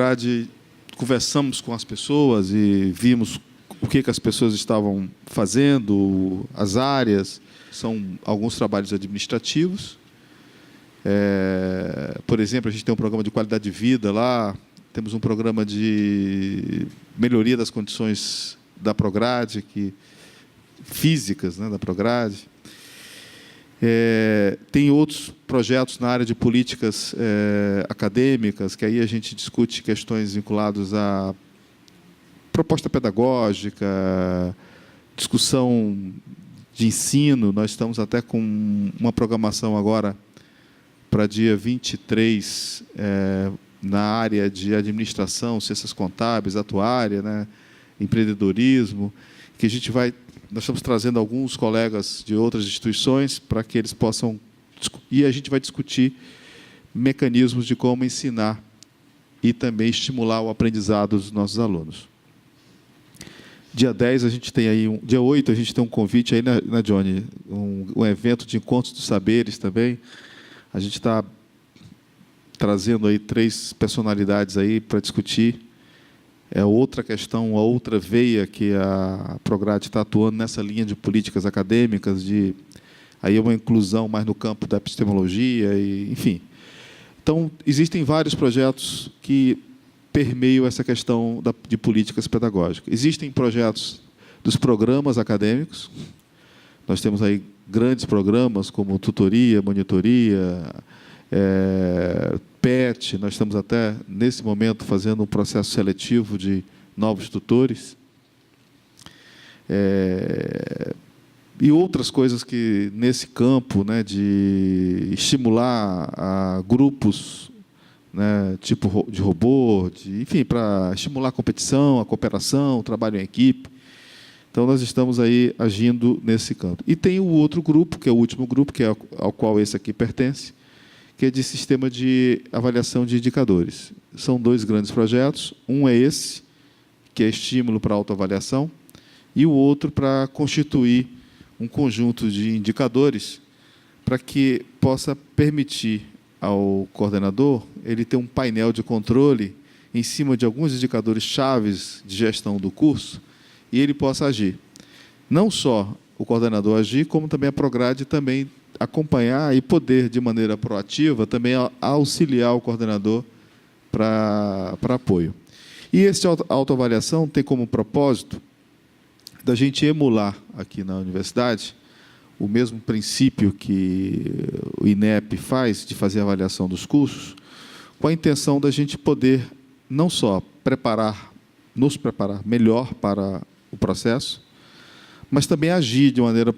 Prograde, conversamos com as pessoas e vimos o que as pessoas estavam fazendo, as áreas. São alguns trabalhos administrativos. Por exemplo, a gente tem um programa de qualidade de vida lá, temos um programa de melhoria das condições da Prograde, físicas, né, da Prograde. Tem outros projetos na área de políticas acadêmicas, que aí a gente discute questões vinculadas à proposta pedagógica, discussão de ensino. Nós estamos até com uma programação agora para dia 23, na área de administração, ciências contábeis, atuária, né, empreendedorismo, que a gente vai... Nós estamos trazendo alguns colegas de outras instituições para que eles possam... E a gente vai discutir mecanismos de como ensinar e também estimular o aprendizado dos nossos alunos. Dia 10, a gente tem aí... Dia 8, a gente tem um convite aí, na Johnny, um evento de encontros dos saberes também. A gente está trazendo aí 3 personalidades aí para discutir. Outra questão, a outra veia que a Prograde está atuando nessa linha de políticas acadêmicas, aí é uma inclusão mais no campo da epistemologia, enfim. Então, existem vários projetos que permeiam essa questão de políticas pedagógicas. Existem projetos dos programas acadêmicos. Nós temos aí grandes programas como tutoria, monitoria, PET. Nós estamos até, nesse momento, fazendo um processo seletivo de novos tutores. E outras coisas que, nesse campo, né, de estimular a grupos, né, tipo de robô, enfim, para estimular a competição, a cooperação, o trabalho em equipe. Então, nós estamos aí agindo nesse campo. E tem o outro grupo, que é o último grupo, que é ao qual esse aqui pertence, que é de sistema de avaliação de indicadores. São 2 grandes projetos. Um é esse, que é estímulo para a autoavaliação, e o outro para constituir um conjunto de indicadores para que possa permitir ao coordenador ele ter um painel de controle em cima de alguns indicadores chaves de gestão do curso e ele possa agir. Não só o coordenador agir, como também a Prograde também acompanhar e poder, de maneira proativa, também auxiliar o coordenador para apoio. E essa autoavaliação tem como propósito da gente emular aqui na universidade o mesmo princípio que o INEP faz de fazer a avaliação dos cursos, com a intenção da gente poder não só nos preparar melhor para o processo, mas também agir de maneira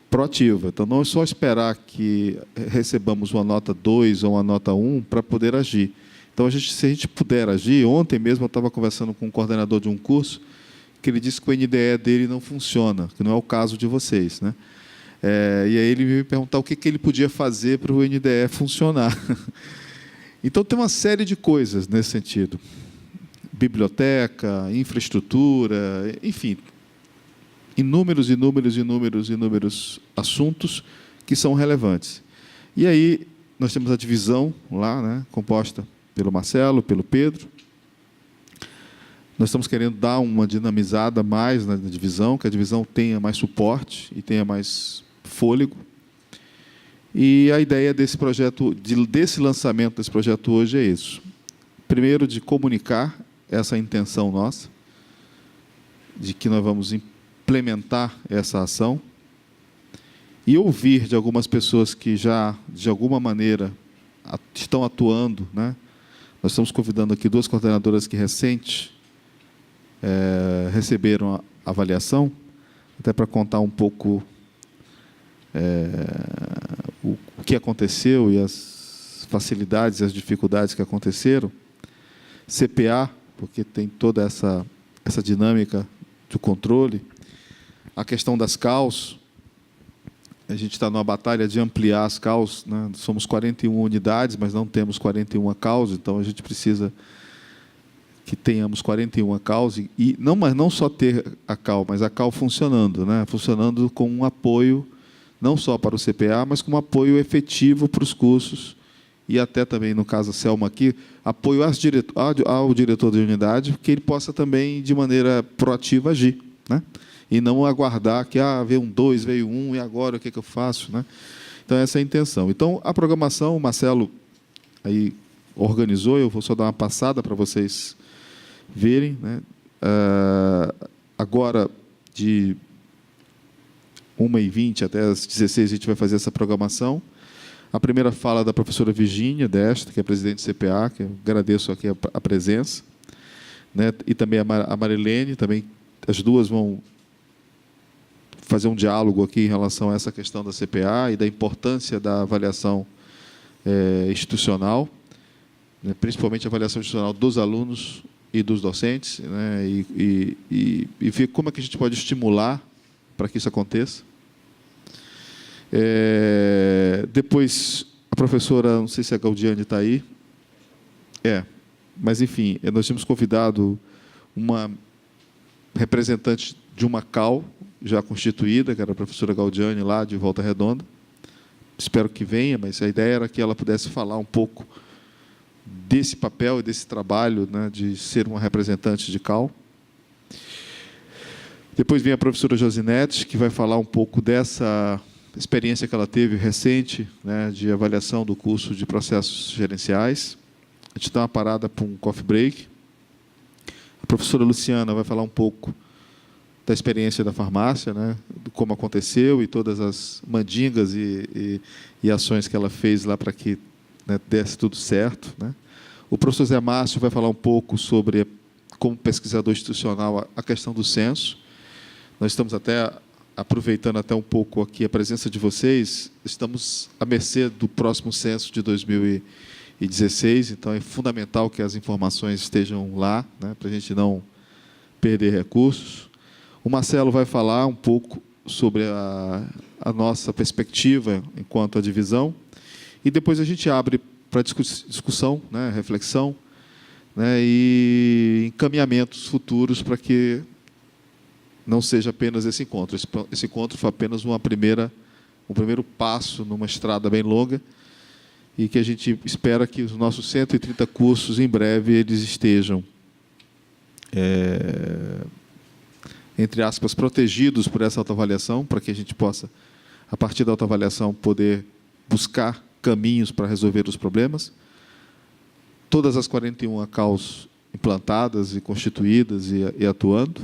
proativa. Então, não é só esperar que recebamos uma nota 2 ou uma nota 1 para poder agir. Então, se a gente puder agir, ontem mesmo eu estava conversando com um coordenador de um curso, que ele disse que o NDE dele não funciona, que não é o caso de vocês, né? E aí ele me perguntou o que ele podia fazer para o NDE funcionar. Então, tem uma série de coisas nesse sentido. Biblioteca, infraestrutura, enfim, inúmeros assuntos que são relevantes. E aí, nós temos a divisão lá, né, composta pelo Marcelo, pelo Pedro. Nós estamos querendo dar uma dinamizada mais na divisão, que a divisão tenha mais suporte e tenha mais fôlego. E a ideia desse projeto, desse lançamento desse projeto hoje é isso. Primeiro, de comunicar essa intenção nossa, de que nós vamos implementar essa ação, e ouvir de algumas pessoas que já, de alguma maneira, estão atuando, né? Nós estamos convidando aqui 2 coordenadoras que receberam a avaliação, até para contar um pouco o que aconteceu e as facilidades e as dificuldades que aconteceram. CPA, porque tem toda essa dinâmica do controle. A questão das CAUs, a gente está numa batalha de ampliar as CAUs, né? Somos 41 unidades, mas não temos 41 CAUs, então a gente precisa que tenhamos 41 CAUs, mas não só ter a CAU, mas a CAU funcionando, né? Funcionando com um apoio, não só para o CPA, mas com um apoio efetivo para os cursos e até também, no caso, a Selma aqui, apoio ao diretor de unidade, que ele possa também, de maneira proativa, agir, né? E não aguardar que veio um 2, veio um, e agora o que eu faço, né? Então, essa é a intenção. Então, a programação, o Marcelo aí organizou, eu vou só dar uma passada para vocês verem, né? Agora, de 1h20 até as 16h, a gente vai fazer essa programação. A primeira fala da professora Virgínia Desta, que é presidente do CPA, que eu agradeço aqui a presença, né? E também a Marilene, também as duas vão fazer um diálogo aqui em relação a essa questão da CPA e da importância da avaliação institucional, né? Principalmente a avaliação institucional dos alunos e dos docentes, né? E ver como é que a gente pode estimular para que isso aconteça. Depois, a professora, não sei se a Gaudiane está aí, mas, enfim, nós tínhamos convidado uma representante de uma CAL, já constituída, que era a professora Gaudiane, lá de Volta Redonda. Espero que venha, mas a ideia era que ela pudesse falar um pouco desse papel e desse trabalho, né, de ser uma representante de CAL. Depois vem a professora Josinete, que vai falar um pouco dessa experiência que ela teve recente, né, de avaliação do curso de processos gerenciais. A gente dá uma parada para um coffee break. A professora Luciana vai falar um pouco da experiência da farmácia, né, de como aconteceu e todas as mandingas e ações que ela fez lá para que, né, desse tudo certo, né. O professor Zé Márcio vai falar um pouco sobre, como pesquisador institucional, a questão do censo. Nós estamos até aproveitando até um pouco aqui a presença de vocês, estamos à mercê do próximo censo de 2016, então é fundamental que as informações estejam lá, né, para a gente não perder recursos. O Marcelo vai falar um pouco sobre a nossa perspectiva enquanto a divisão, e depois a gente abre para discussão, né, reflexão, né, e encaminhamentos futuros para que não seja apenas esse encontro. Esse encontro foi apenas um primeiro passo numa estrada bem longa, e que a gente espera que os nossos 130 cursos, em breve, eles estejam, entre aspas, protegidos por essa autoavaliação, para que a gente possa, a partir da autoavaliação, poder buscar caminhos para resolver os problemas. Todas as 41 CAUs implantadas e constituídas e atuando,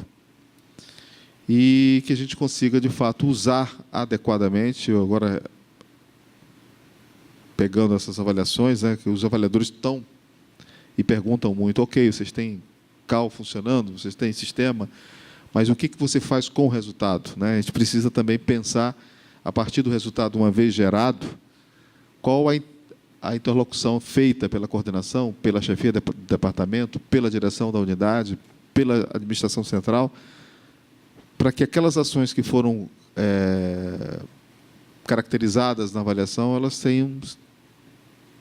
e que a gente consiga, de fato, usar adequadamente. Eu agora, pegando essas avaliações, né, que os avaliadores estão e perguntam muito, ok, vocês têm CAU funcionando, vocês têm sistema, mas o que você faz com o resultado, né? A gente precisa também pensar, a partir do resultado, uma vez gerado, qual a interlocução feita pela coordenação, pela chefia do departamento, pela direção da unidade, pela administração central, para que aquelas ações que foram caracterizadas na avaliação, elas tenham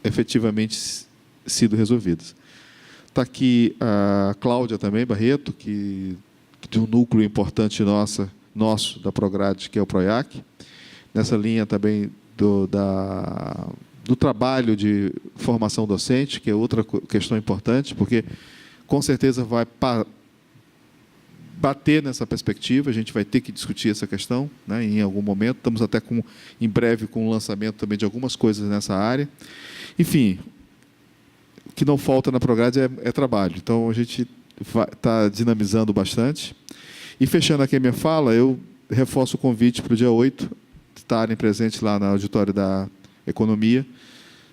efetivamente sido resolvidas. Está aqui a Cláudia também, Barreto, que de um núcleo importante nosso, da Prograde, que é o PROIAC, nessa linha também do trabalho de formação docente, que é outra questão importante, porque, com certeza, vai bater nessa perspectiva, a gente vai ter que discutir essa questão, né, em algum momento. Estamos até em breve com o lançamento também de algumas coisas nessa área. Enfim, o que não falta na Prograde é trabalho. Então, a gente está dinamizando bastante. E, fechando aqui a minha fala, eu reforço o convite para o dia 8, estarem presentes lá no auditório da Economia,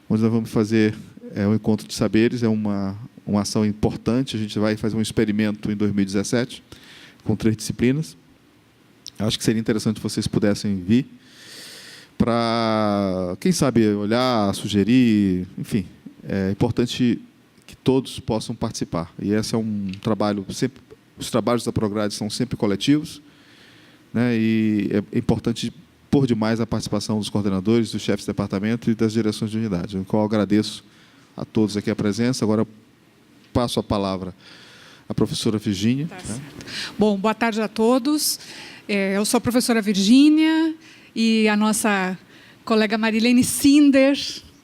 onde nós vamos fazer um encontro de saberes. É uma ação importante. A gente vai fazer um experimento em 2017, com 3 disciplinas. Acho que seria interessante vocês pudessem vir para, quem sabe, olhar, sugerir, enfim. É importante que todos possam participar. E esse é um trabalho sempre. Os trabalhos da Prograde são sempre coletivos, né? E é importante por demais a participação dos coordenadores, dos chefes de departamento e das direções de unidade, no qual eu agradeço a todos aqui a presença. Agora passo a palavra à professora Virgínia. Tá, né? Bom, boa tarde a todos. Eu sou a professora Virgínia e a nossa colega Marilene Sinder,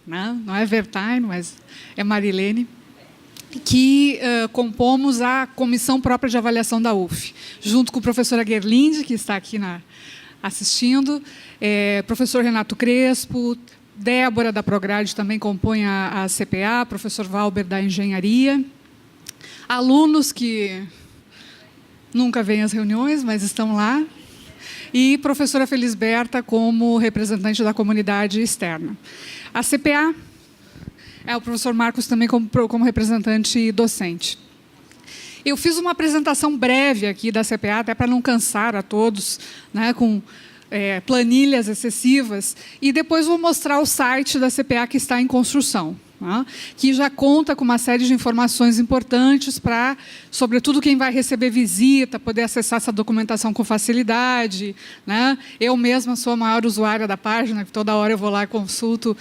né? Não é Vertain, mas é Marilene, que compomos a comissão própria de avaliação da UF, junto com a professora Gerlinde, que está aqui assistindo, professor Renato Crespo, Débora, da Prograde, também compõe a CPA, professor Valber, da Engenharia, alunos que nunca vêm às reuniões, mas estão lá, e professora Felisberta como representante da comunidade externa. A CPA é o professor Marcos também como representante docente. Eu fiz uma apresentação breve aqui da CPA, até para não cansar a todos, né, com planilhas excessivas, e depois vou mostrar o site da CPA que está em construção, né, que já conta com uma série de informações importantes para, sobretudo, quem vai receber visita, poder acessar essa documentação com facilidade, né. Eu mesma sou a maior usuária da página, que toda hora eu vou lá e consulto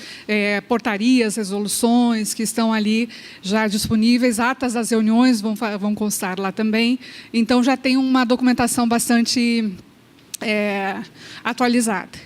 portarias, resoluções que estão ali já disponíveis, atas das reuniões vão constar lá também, então já tem uma documentação bastante atualizada.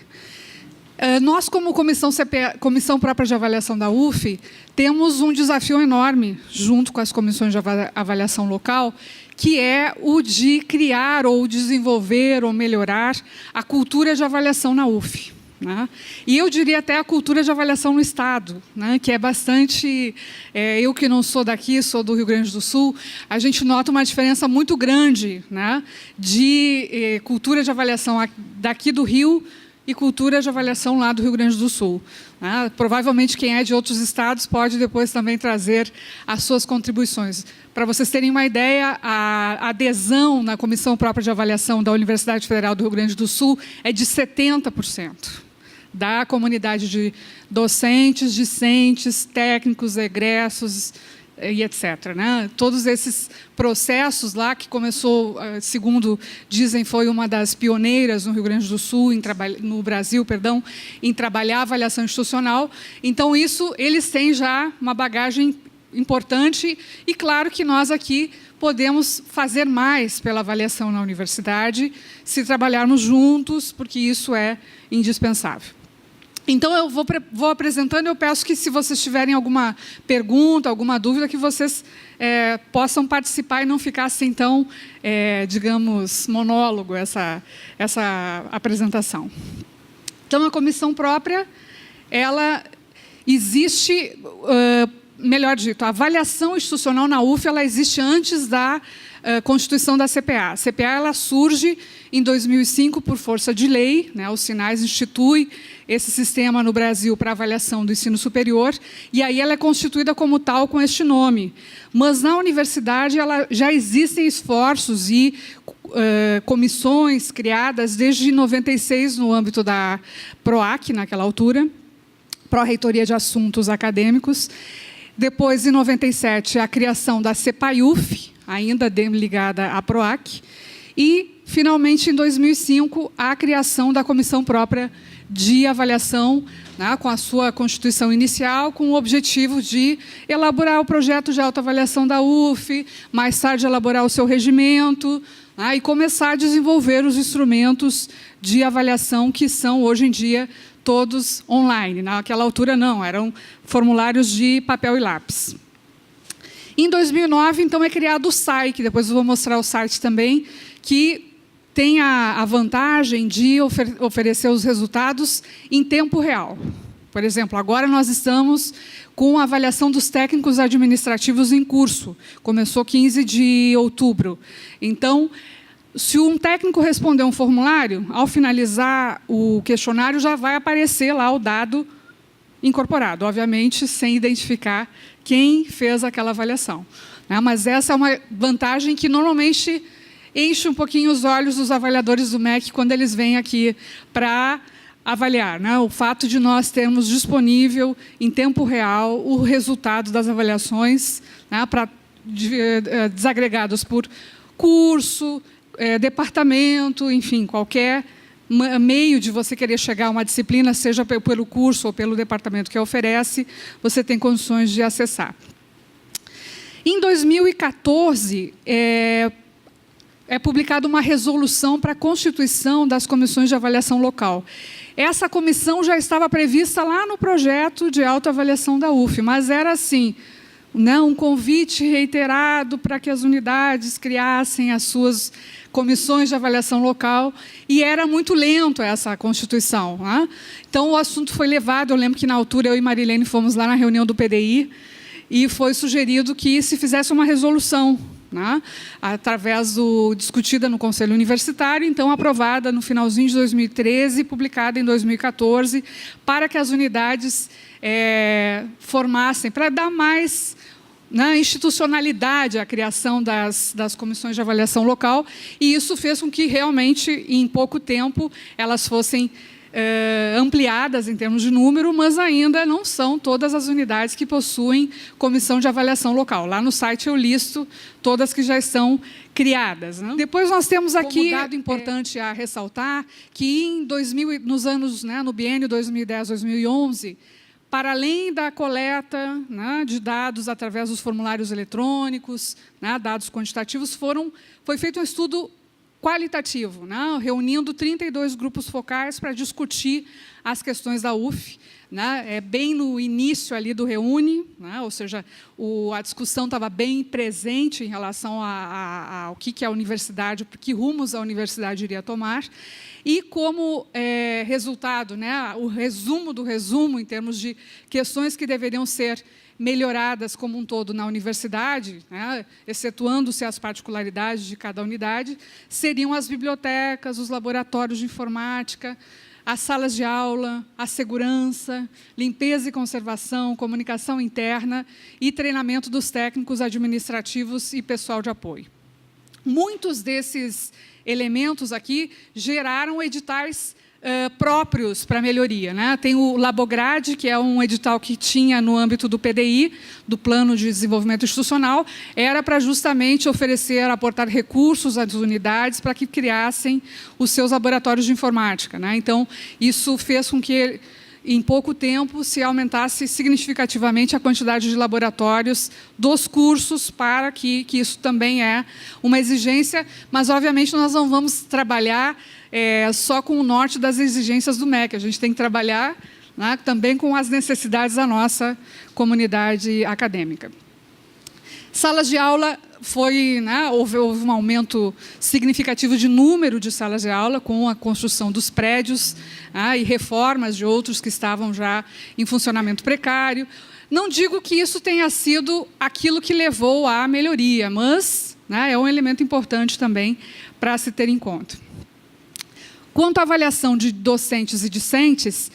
Nós, como Comissão Própria de Avaliação da UF, temos um desafio enorme, junto com as comissões de avaliação local, que é o de criar ou desenvolver ou melhorar a cultura de avaliação na UF, né? E eu diria até a cultura de avaliação no Estado, né? Que é bastante... eu que não sou daqui, sou do Rio Grande do Sul, a gente nota uma diferença muito grande, né, de cultura de avaliação daqui do Rio e cultura de avaliação lá do Rio Grande do Sul, né? Provavelmente quem é de outros estados pode depois também trazer as suas contribuições. Para vocês terem uma ideia, a adesão na Comissão Própria de Avaliação da Universidade Federal do Rio Grande do Sul é de 70%. Da comunidade de docentes, discentes, técnicos, egressos e etc., né? Todos esses processos lá, que começou, segundo dizem, foi uma das pioneiras no Rio Grande do Sul, no Brasil, perdão, em trabalhar a avaliação institucional. Então, isso, eles têm já uma bagagem importante e, claro, que nós aqui podemos fazer mais pela avaliação na universidade, se trabalharmos juntos, porque isso é indispensável. Então, eu vou apresentando, eu peço que, se vocês tiverem alguma pergunta, alguma dúvida, que vocês possam participar e não ficar assim tão, digamos, monólogo essa apresentação. Então, a comissão própria, ela existe, melhor dito, a avaliação institucional na UF, ela existe antes da constituição da CPA. A CPA ela surge em 2005 por força de lei, né, os Sinais institui esse sistema no Brasil para avaliação do ensino superior, e aí ela é constituída como tal com este nome. Mas na universidade já existem esforços e comissões criadas desde 96 no âmbito da PROAC, naquela altura, Pró-Reitoria de Assuntos Acadêmicos. Depois, em 97, a criação da CEPAIUF, ainda ligada à PROAC, e, finalmente, em 2005, a criação da Comissão Própria de Avaliação, né, com a sua constituição inicial, com o objetivo de elaborar o projeto de autoavaliação da UF, mais tarde elaborar o seu regimento, né, e começar a desenvolver os instrumentos de avaliação que são, hoje em dia, todos online. Naquela altura, não, eram formulários de papel e lápis. Em 2009, então, é criado o SAI, que depois eu vou mostrar o site também, que tem a vantagem de oferecer os resultados em tempo real. Por exemplo, agora nós estamos com a avaliação dos técnicos administrativos em curso. Começou 15 de outubro. Então, se um técnico responder um formulário, ao finalizar o questionário, já vai aparecer lá o dado incorporado, obviamente, sem identificar quem fez aquela avaliação, né? Mas essa é uma vantagem que, normalmente, enche um pouquinho os olhos dos avaliadores do MEC quando eles vêm aqui para avaliar, né? O fato de nós termos disponível, em tempo real, o resultado das avaliações, né, desagregados por curso, departamento, enfim, qualquer meio de você querer chegar a uma disciplina, seja pelo curso ou pelo departamento que oferece, você tem condições de acessar. Em 2014, é publicada uma resolução para a constituição das comissões de avaliação local. essa comissão já estava prevista lá no projeto de autoavaliação da UF, mas era assim, né, um convite reiterado para que as unidades criassem as suas comissões de avaliação local, e era muito lento essa constituição, né? Então, o assunto foi levado, eu lembro que, na altura, eu e Marilene fomos lá na reunião do PDI, e foi sugerido que se fizesse uma resolução, né, discutida no Conselho Universitário, então aprovada no finalzinho de 2013, publicada em 2014, para que as unidades formassem, para dar mais, né, institucionalidade à criação das comissões de avaliação local, e isso fez com que, realmente, em pouco tempo, elas fossem ampliadas em termos de número, mas ainda não são todas as unidades que possuem comissão de avaliação local. Lá no site eu listo todas que já estão criadas, né? Depois nós temos aqui um dado importante a ressaltar, que nos anos, né, no biênio 2010-2011, para além da coleta, né, de dados através dos formulários eletrônicos, né, dados quantitativos, foi feito um estudo qualitativo, né, reunindo 32 grupos focais para discutir as questões da UF, né, bem no início ali do Reúne, né, ou seja, a discussão estava bem presente em relação ao que a universidade, que rumos a universidade iria tomar, e como resultado, né, o resumo do resumo, em termos de questões que deveriam ser melhoradas como um todo na universidade, né, excetuando-se as particularidades de cada unidade, seriam as bibliotecas, os laboratórios de informática, as salas de aula, a segurança, limpeza e conservação, comunicação interna e treinamento dos técnicos administrativos e pessoal de apoio. Muitos desses elementos aqui geraram editais próprios para melhoria, né? Tem o Labograde, que é um edital que tinha no âmbito do PDI, do Plano de Desenvolvimento Institucional, era para justamente oferecer, aportar recursos às unidades para que criassem os seus laboratórios de informática, né? Então, isso fez com que, em pouco tempo, se aumentasse significativamente a quantidade de laboratórios dos cursos, para que isso também é uma exigência, mas, obviamente, nós não vamos trabalhar só com o norte das exigências do MEC. A gente tem que trabalhar, né, também com as necessidades da nossa comunidade acadêmica. Salas de aula, houve um aumento significativo de número de salas de aula com a construção dos prédios, e reformas de outros que estavam já em funcionamento precário. Não digo que isso tenha sido aquilo que levou à melhoria, mas, né, é um elemento importante também para se ter em conta. Quanto à avaliação de docentes e discentes,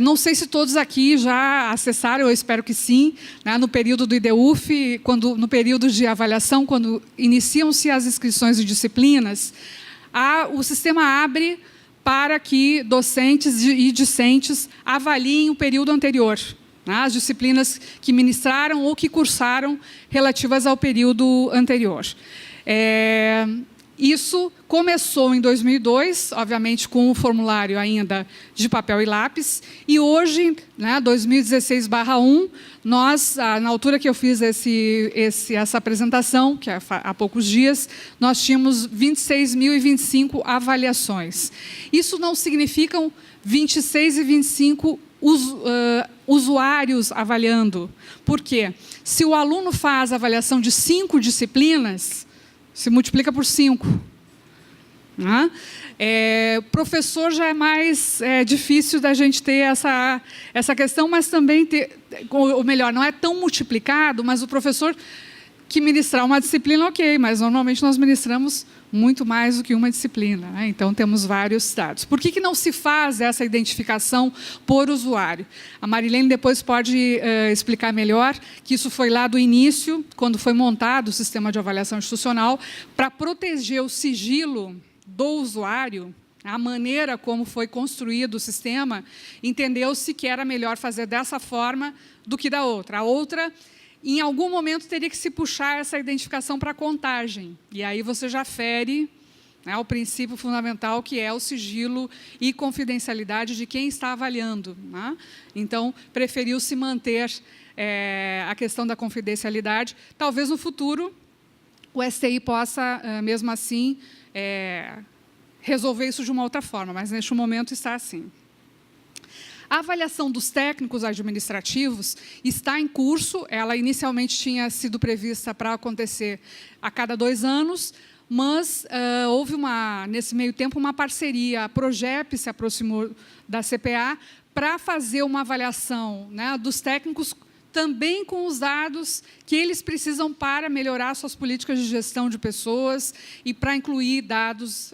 não sei se todos aqui já acessaram, eu espero que sim, né, no período do IDUF, no período de avaliação, quando iniciam-se as inscrições de disciplinas, o sistema abre para que docentes e discentes avaliem o período anterior, né, as disciplinas que ministraram ou que cursaram relativas ao período anterior. Isso começou em 2002, obviamente, com o formulário ainda de papel e lápis, e hoje, né, 2016/1, nós, na altura que eu fiz essa apresentação, que é há poucos dias, nós tínhamos 26.025 avaliações. Isso não significam 26 e 25 usuários avaliando. Por quê? Se o aluno faz a avaliação de 5 disciplinas, se multiplica por 5. Né? Professor já é mais difícil da gente ter essa questão, mas também ou melhor, não é tão multiplicado, mas o professor que ministrar uma disciplina, ok, mas normalmente nós ministramos muito mais do que uma disciplina, né? Então temos vários dados. Por que não se faz essa identificação por usuário? A Marilene depois pode explicar melhor que isso foi lá do início, quando foi montado o sistema de avaliação institucional, para proteger o sigilo do usuário. A maneira como foi construído o sistema, entendeu-se que era melhor fazer dessa forma do que da outra. A outra, em algum momento, teria que se puxar essa identificação para a contagem. E aí você já fere, né, o princípio fundamental, que é o sigilo e confidencialidade de quem está avaliando, né? Então, preferiu-se manter a questão da confidencialidade. Talvez, no futuro, o STI possa, mesmo assim, resolver isso de uma outra forma, mas, neste momento, está assim. A avaliação dos técnicos administrativos está em curso. Ela inicialmente tinha sido prevista para acontecer a cada 2 anos, mas houve, nesse meio tempo, uma parceria. A Progep se aproximou da CPA para fazer uma avaliação, né, dos técnicos, também com os dados que eles precisam para melhorar suas políticas de gestão de pessoas e para incluir dados,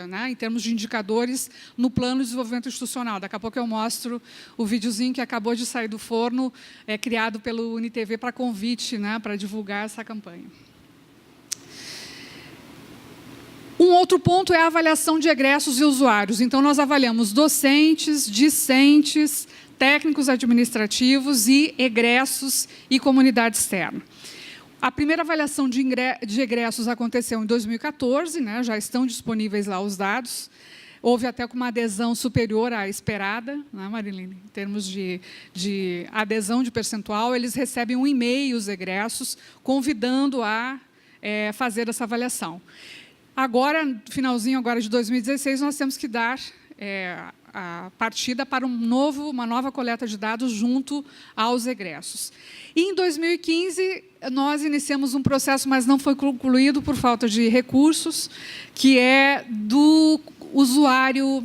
né, em termos de indicadores, no plano de desenvolvimento institucional. Daqui a pouco eu mostro o videozinho que acabou de sair do forno, criado pelo UniTV para convite, né, para divulgar essa campanha. Um outro ponto é a avaliação de egressos e usuários. Então, nós avaliamos docentes, discentes, técnicos administrativos e egressos e comunidade externa. A primeira avaliação de egressos aconteceu em 2014, né, já estão disponíveis lá os dados. Houve até com uma adesão superior à esperada, né, Mariline? Em termos de adesão de percentual, eles recebem um e-mail, os egressos, convidando a fazer essa avaliação. Agora, no finalzinho agora de 2016, nós temos que dar a partida para uma nova coleta de dados junto aos egressos. E, em 2015, nós iniciamos um processo, mas não foi concluído por falta de recursos, que é do usuário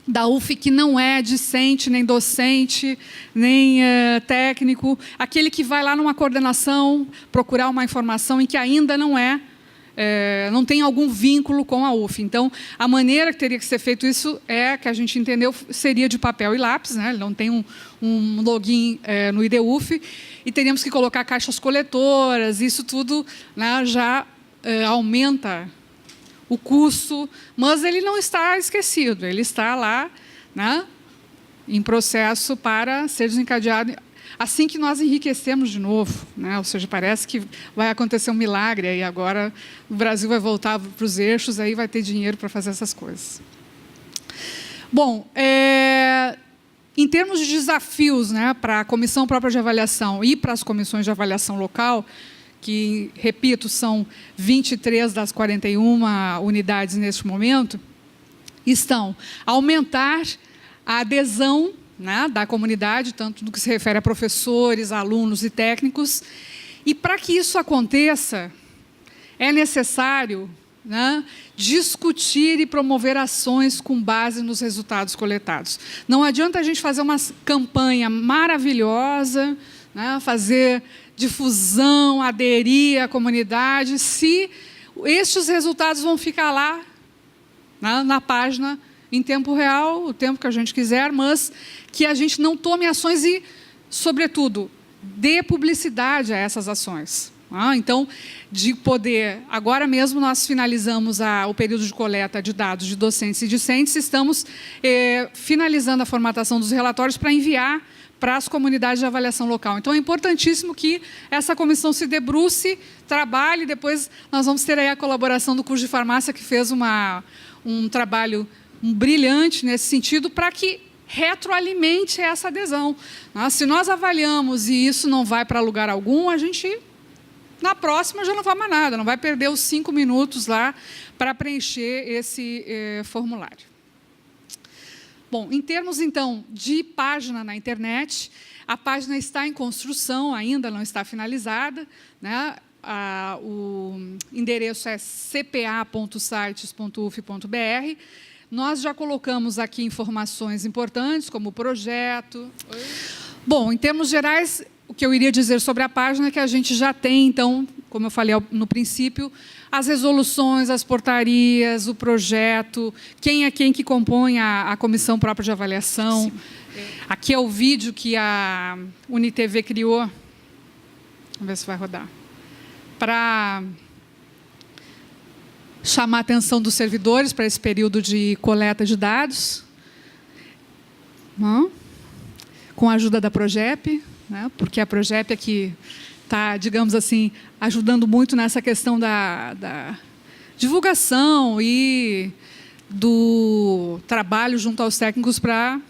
da UF que não é discente, nem docente, nem técnico, aquele que vai lá numa coordenação procurar uma informação em que ainda não tem algum vínculo com a UF. Então, a maneira que teria que ser feito isso que a gente entendeu, seria de papel e lápis, né? Ele não tem um login no IDUF, e teríamos que colocar caixas coletoras, isso tudo, né, já aumenta o custo, mas ele não está esquecido, ele está lá, né, em processo para ser desencadeado assim que nós enriquecemos de novo, né? Ou seja, parece que vai acontecer um milagre, e agora o Brasil vai voltar para os eixos, aí vai ter dinheiro para fazer essas coisas. Bom, em termos de desafios, né, para a Comissão Própria de Avaliação e para as comissões de avaliação local, que, repito, são 23 das 41 unidades neste momento, estão aumentar a adesão, né, da comunidade, tanto no que se refere a professores, alunos e técnicos. E, para que isso aconteça, é necessário, né, discutir e promover ações com base nos resultados coletados. Não adianta a gente fazer uma campanha maravilhosa, né, fazer difusão, aderir à comunidade, se estes resultados vão ficar lá, né, na página, em tempo real, o tempo que a gente quiser, mas que a gente não tome ações e, sobretudo, dê publicidade a essas ações. Então, de poder... Agora mesmo nós finalizamos o período de coleta de dados de docentes e discentes, estamos finalizando a formatação dos relatórios para enviar para as comunidades de avaliação local. Então, é importantíssimo que essa comissão se debruce, trabalhe, depois nós vamos ter aí a colaboração do curso de farmácia, que fez um trabalho brilhante nesse sentido, para que retroalimente essa adesão. Se nós avaliamos e isso não vai para lugar algum, a gente, na próxima, já não vai mais nada, não vai perder os 5 minutos lá para preencher esse formulário. Bom, em termos, então, de página na internet, a página está em construção, ainda não está finalizada, né? O endereço é cpa.sites.uf.br. Nós já colocamos aqui informações importantes, como o projeto. Bom, em termos gerais, o que eu iria dizer sobre a página é que a gente já tem, então, como eu falei no princípio, as resoluções, as portarias, o projeto, quem é quem que compõe a Comissão Própria de Avaliação. Sim. Aqui é o vídeo que a UniTV criou. Vamos ver se vai rodar. Para chamar a atenção dos servidores para esse período de coleta de dados, com a ajuda da Progep, né, porque a Progep é que está, digamos assim, ajudando muito nessa questão da divulgação e do trabalho junto aos técnicos para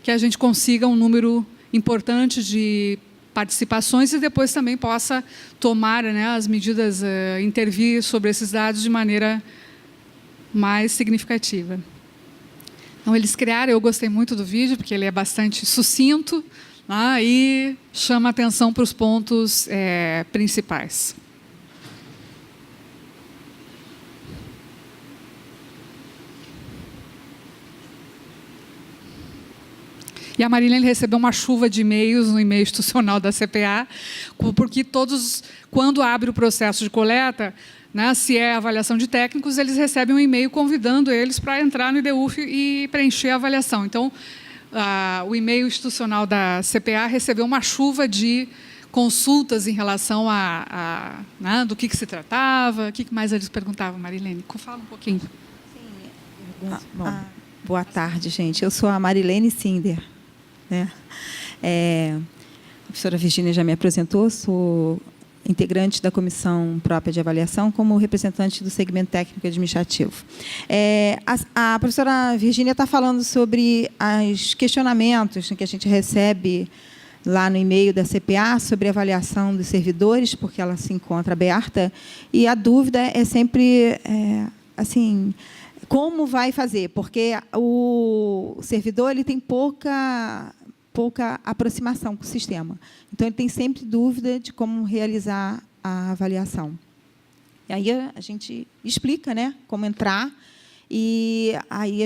que a gente consiga um número importante de participações e depois também possa tomar, né, as medidas, intervir sobre esses dados de maneira mais significativa. Então, eles criaram, eu gostei muito do vídeo, porque ele é bastante sucinto, né, e chama atenção para os pontos principais. E a Marilene recebeu uma chuva de e-mails no e-mail institucional da CPA, porque quando abre o processo de coleta, né, se é avaliação de técnicos, eles recebem um e-mail convidando eles para entrar no IDUF e preencher a avaliação. Então, o e-mail institucional da CPA recebeu uma chuva de consultas em relação né, do que se tratava. O que mais eles perguntavam, Marilene? Fala um pouquinho. Bom, boa tarde, gente. Eu sou a Marilene Sinder, né? A professora Virgínia já me apresentou, sou integrante da Comissão Própria de Avaliação como representante do segmento técnico administrativo. A professora Virgínia está falando sobre os questionamentos que a gente recebe lá no e-mail da CPA sobre a avaliação dos servidores, porque ela se encontra aberta, e a dúvida é sempre, assim, como vai fazer? Porque o servidor ele tem pouca aproximação com o sistema. Então, ele tem sempre dúvida de como realizar a avaliação. E aí a gente explica, né, como entrar, e aí,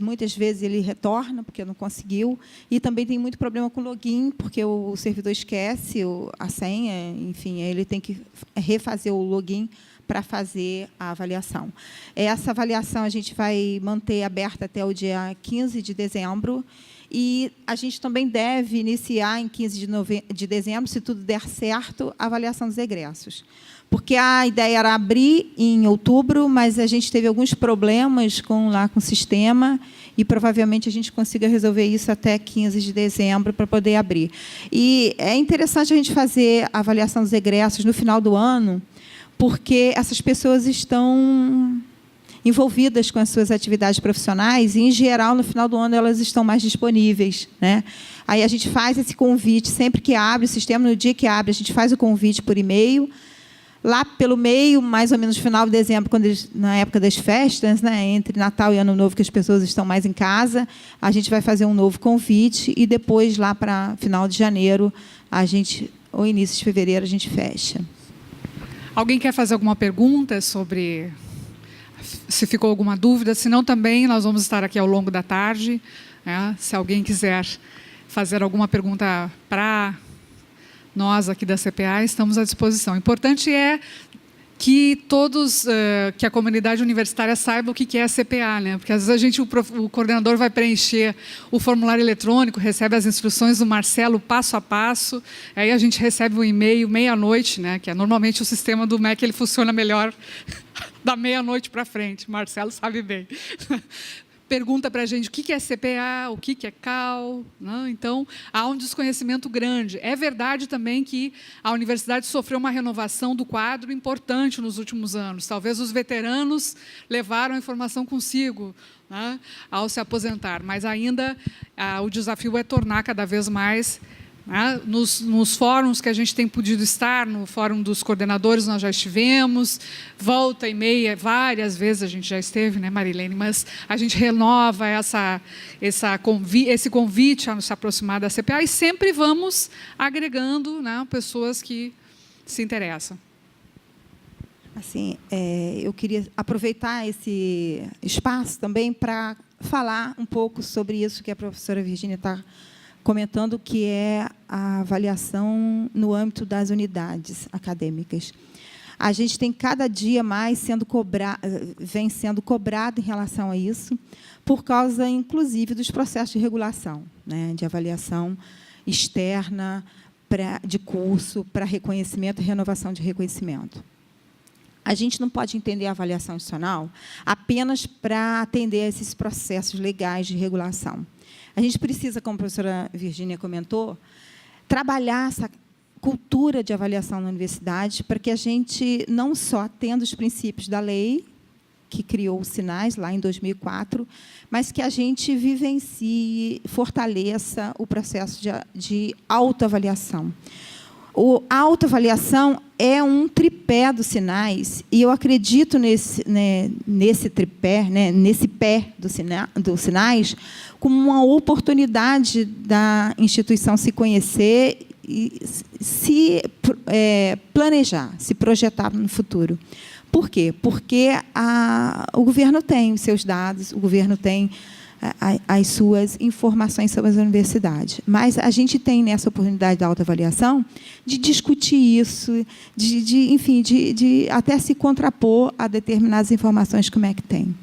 muitas vezes, ele retorna, porque não conseguiu, e também tem muito problema com login, porque o servidor esquece a senha, enfim, ele tem que refazer o login para fazer a avaliação. Essa avaliação a gente vai manter aberta até o dia 15 de dezembro, e a gente também deve iniciar em 15 de dezembro, se tudo der certo, a avaliação dos egressos. Porque a ideia era abrir em outubro, mas a gente teve alguns problemas com o sistema, e provavelmente a gente consiga resolver isso até 15 de dezembro para poder abrir. E é interessante a gente fazer a avaliação dos egressos no final do ano, porque essas pessoas estão envolvidas com as suas atividades profissionais, e, em geral, no final do ano, elas estão mais disponíveis, né? Aí a gente faz esse convite, sempre que abre o sistema, no dia que abre, a gente faz o convite por e-mail. Lá pelo meio, mais ou menos no final de dezembro, na época das festas, né, entre Natal e Ano Novo, que as pessoas estão mais em casa, a gente vai fazer um novo convite, e depois, lá para final de janeiro, ou início de fevereiro, a gente fecha. Alguém quer fazer alguma pergunta sobre... Se ficou alguma dúvida, se não, também nós vamos estar aqui ao longo da tarde, né? Se alguém quiser fazer alguma pergunta para nós aqui da CPA, estamos à disposição. O importante é que que a comunidade universitária saiba o que é a CPA, né? Porque às vezes o coordenador vai preencher o formulário eletrônico, recebe as instruções do Marcelo passo a passo, aí a gente recebe um e-mail meia-noite, né? Que é normalmente o sistema do MEC, ele funciona melhor da meia-noite para frente. O Marcelo sabe bem. Pergunta para a gente o que é CPA, o que é CAL. Né? Então, há um desconhecimento grande. É verdade também que a universidade sofreu uma renovação do quadro importante nos últimos anos. Talvez os veteranos levaram a informação consigo, né, ao se aposentar, mas ainda o desafio é tornar cada vez mais... Né? Nos fóruns que a gente tem podido estar, no fórum dos coordenadores nós já estivemos, volta e meia, várias vezes a gente já esteve, né, Marilene? Mas a gente renova esse convite a se aproximar da CPA, e sempre vamos agregando, né, pessoas que se interessam. Assim, eu queria aproveitar esse espaço também para falar um pouco sobre isso que a professora Virgínia está comentando, que é a avaliação no âmbito das unidades acadêmicas. A gente tem cada dia mais vem sendo cobrado em relação a isso, por causa, inclusive, dos processos de regulação, né, de avaliação externa de curso para reconhecimento e renovação de reconhecimento. A gente não pode entender a avaliação institucional apenas para atender a esses processos legais de regulação. A gente precisa, como a professora Virgínia comentou, trabalhar essa cultura de avaliação na universidade, para que a gente não só atenda os princípios da lei, que criou os sinais lá em 2004, mas que a gente vivencie, fortaleça o processo de autoavaliação. A autoavaliação é um tripé dos sinais, e eu acredito nesse tripé, nesse pé dos sinais, como uma oportunidade da instituição se conhecer e se planejar, se projetar no futuro. Por quê? Porque o governo tem os seus dados, o governo tem as suas informações sobre as universidades. Mas a gente tem, nessa oportunidade da autoavaliação, de discutir isso, enfim, de até se contrapor a determinadas informações como é que tem.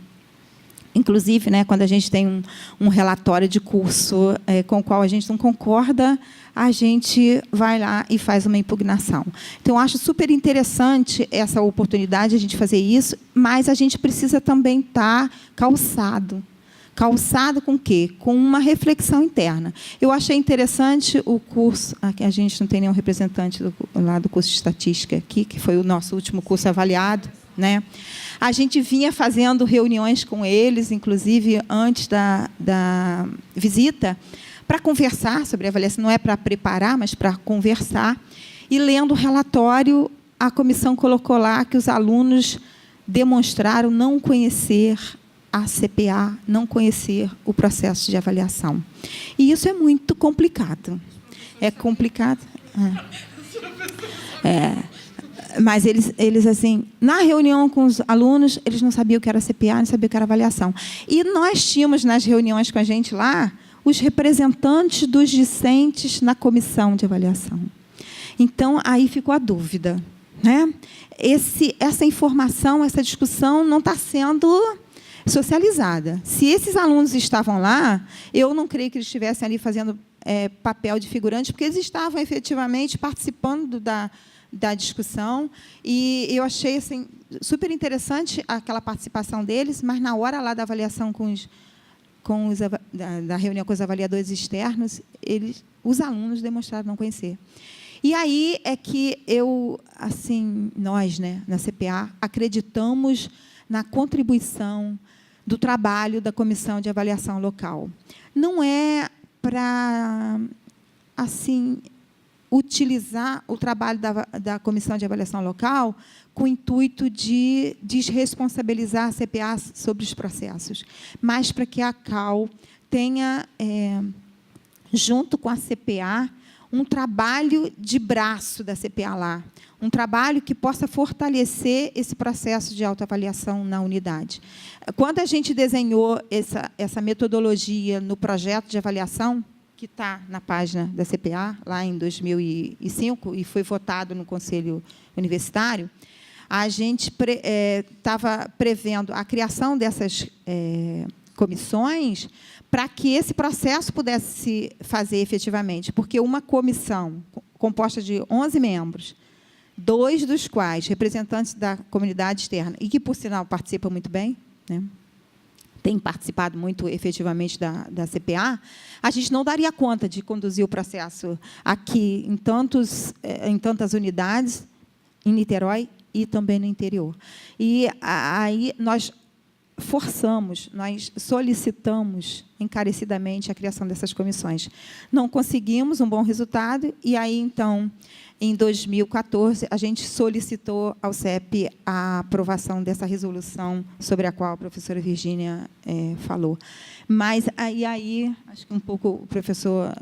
Inclusive, quando a gente tem um relatório de curso com o qual a gente não concorda, a gente vai lá e faz uma impugnação. Então, eu acho super interessante essa oportunidade de a gente fazer isso, mas a gente precisa também estar calçado. Calçado com o quê? Com uma reflexão interna. Eu achei interessante o curso, aqui a gente não tem nenhum representante lá do curso de estatística aqui, que foi o nosso último curso avaliado, A gente vinha fazendo reuniões com eles, inclusive antes da visita, para conversar sobre a avaliação, não é para preparar, mas para conversar. E, lendo o relatório, a comissão colocou lá que os alunos demonstraram não conhecer a CPA, não conhecer o processo de avaliação. E isso é muito complicado. É complicado? Mas eles, assim, na reunião com os alunos, eles não sabiam o que era CPA, não sabiam o que era avaliação. E nós tínhamos, nas reuniões com a gente lá, os representantes dos discentes na comissão de avaliação. Então, aí ficou a dúvida. Essa informação, essa discussão não está sendo socializada. Se esses alunos estavam lá, eu não creio que eles estivessem ali fazendo papel de figurante, porque eles estavam efetivamente participando da discussão, e eu achei assim, super interessante aquela participação deles, mas na hora lá da avaliação da reunião com os avaliadores externos, os alunos demonstraram não conhecer. E aí é que nós, na CPA, acreditamos na contribuição do trabalho da Comissão de Avaliação Local. Não é para, assim, utilizar o trabalho da Comissão de Avaliação Local com o intuito de desresponsabilizar a CPA sobre os processos, mas para que a CAL tenha, junto com a CPA, um trabalho de braço da CPA lá, um trabalho que possa fortalecer esse processo de autoavaliação na unidade. Quando a gente desenhou essa metodologia no projeto de avaliação, que está na página da CPA, lá em 2005, e foi votado no Conselho Universitário, a gente estava prevendo a criação dessas comissões para que esse processo pudesse se fazer efetivamente, porque uma comissão composta de 11 membros, 2 dos quais representantes da comunidade externa, e que, por sinal, participam muito bem, tem participado muito efetivamente da CPA, a gente não daria conta de conduzir o processo aqui em tantas unidades, em Niterói e também no interior. E aí nós forçamos, nós solicitamos encarecidamente a criação dessas comissões. Não conseguimos um bom resultado, e aí, então, em 2014, a gente solicitou ao CEP a aprovação dessa resolução sobre a qual a professora Virgínia falou. Mas aí, acho que um pouco o professor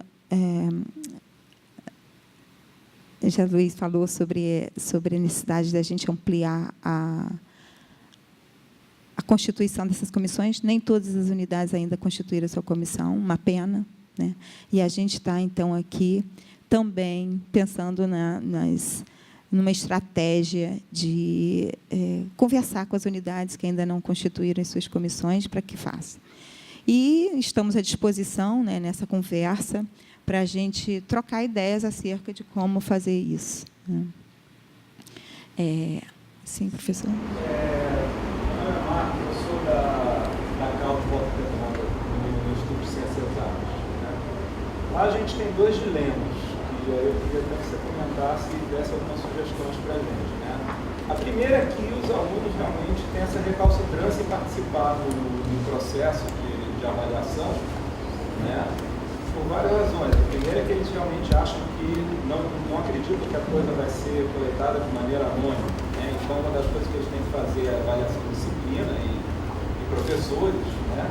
José Luiz falou sobre a necessidade da gente ampliar a constituição dessas comissões. Nem todas as unidades ainda constituíram a sua comissão, uma pena, E a gente está, então, aqui também pensando numa estratégia de conversar com as unidades que ainda não constituíram as suas comissões para que façam. E estamos à disposição, nessa conversa, para a gente trocar ideias acerca de como fazer isso. Sim, professor? Eu sou da CAL no Instituto de Ciências Exatas. Lá a gente tem 2 dilemas, que eu queria até que você comentasse e desse algumas sugestões para a gente. A primeira é que os alunos realmente têm essa recalcitrância em participar do processo de avaliação, por várias razões. A primeira é que eles realmente acham que não acreditam que a coisa vai ser coletada de maneira anônima, né? Então, uma das coisas que eles têm que fazer é a avaliação de disciplina e professores, né?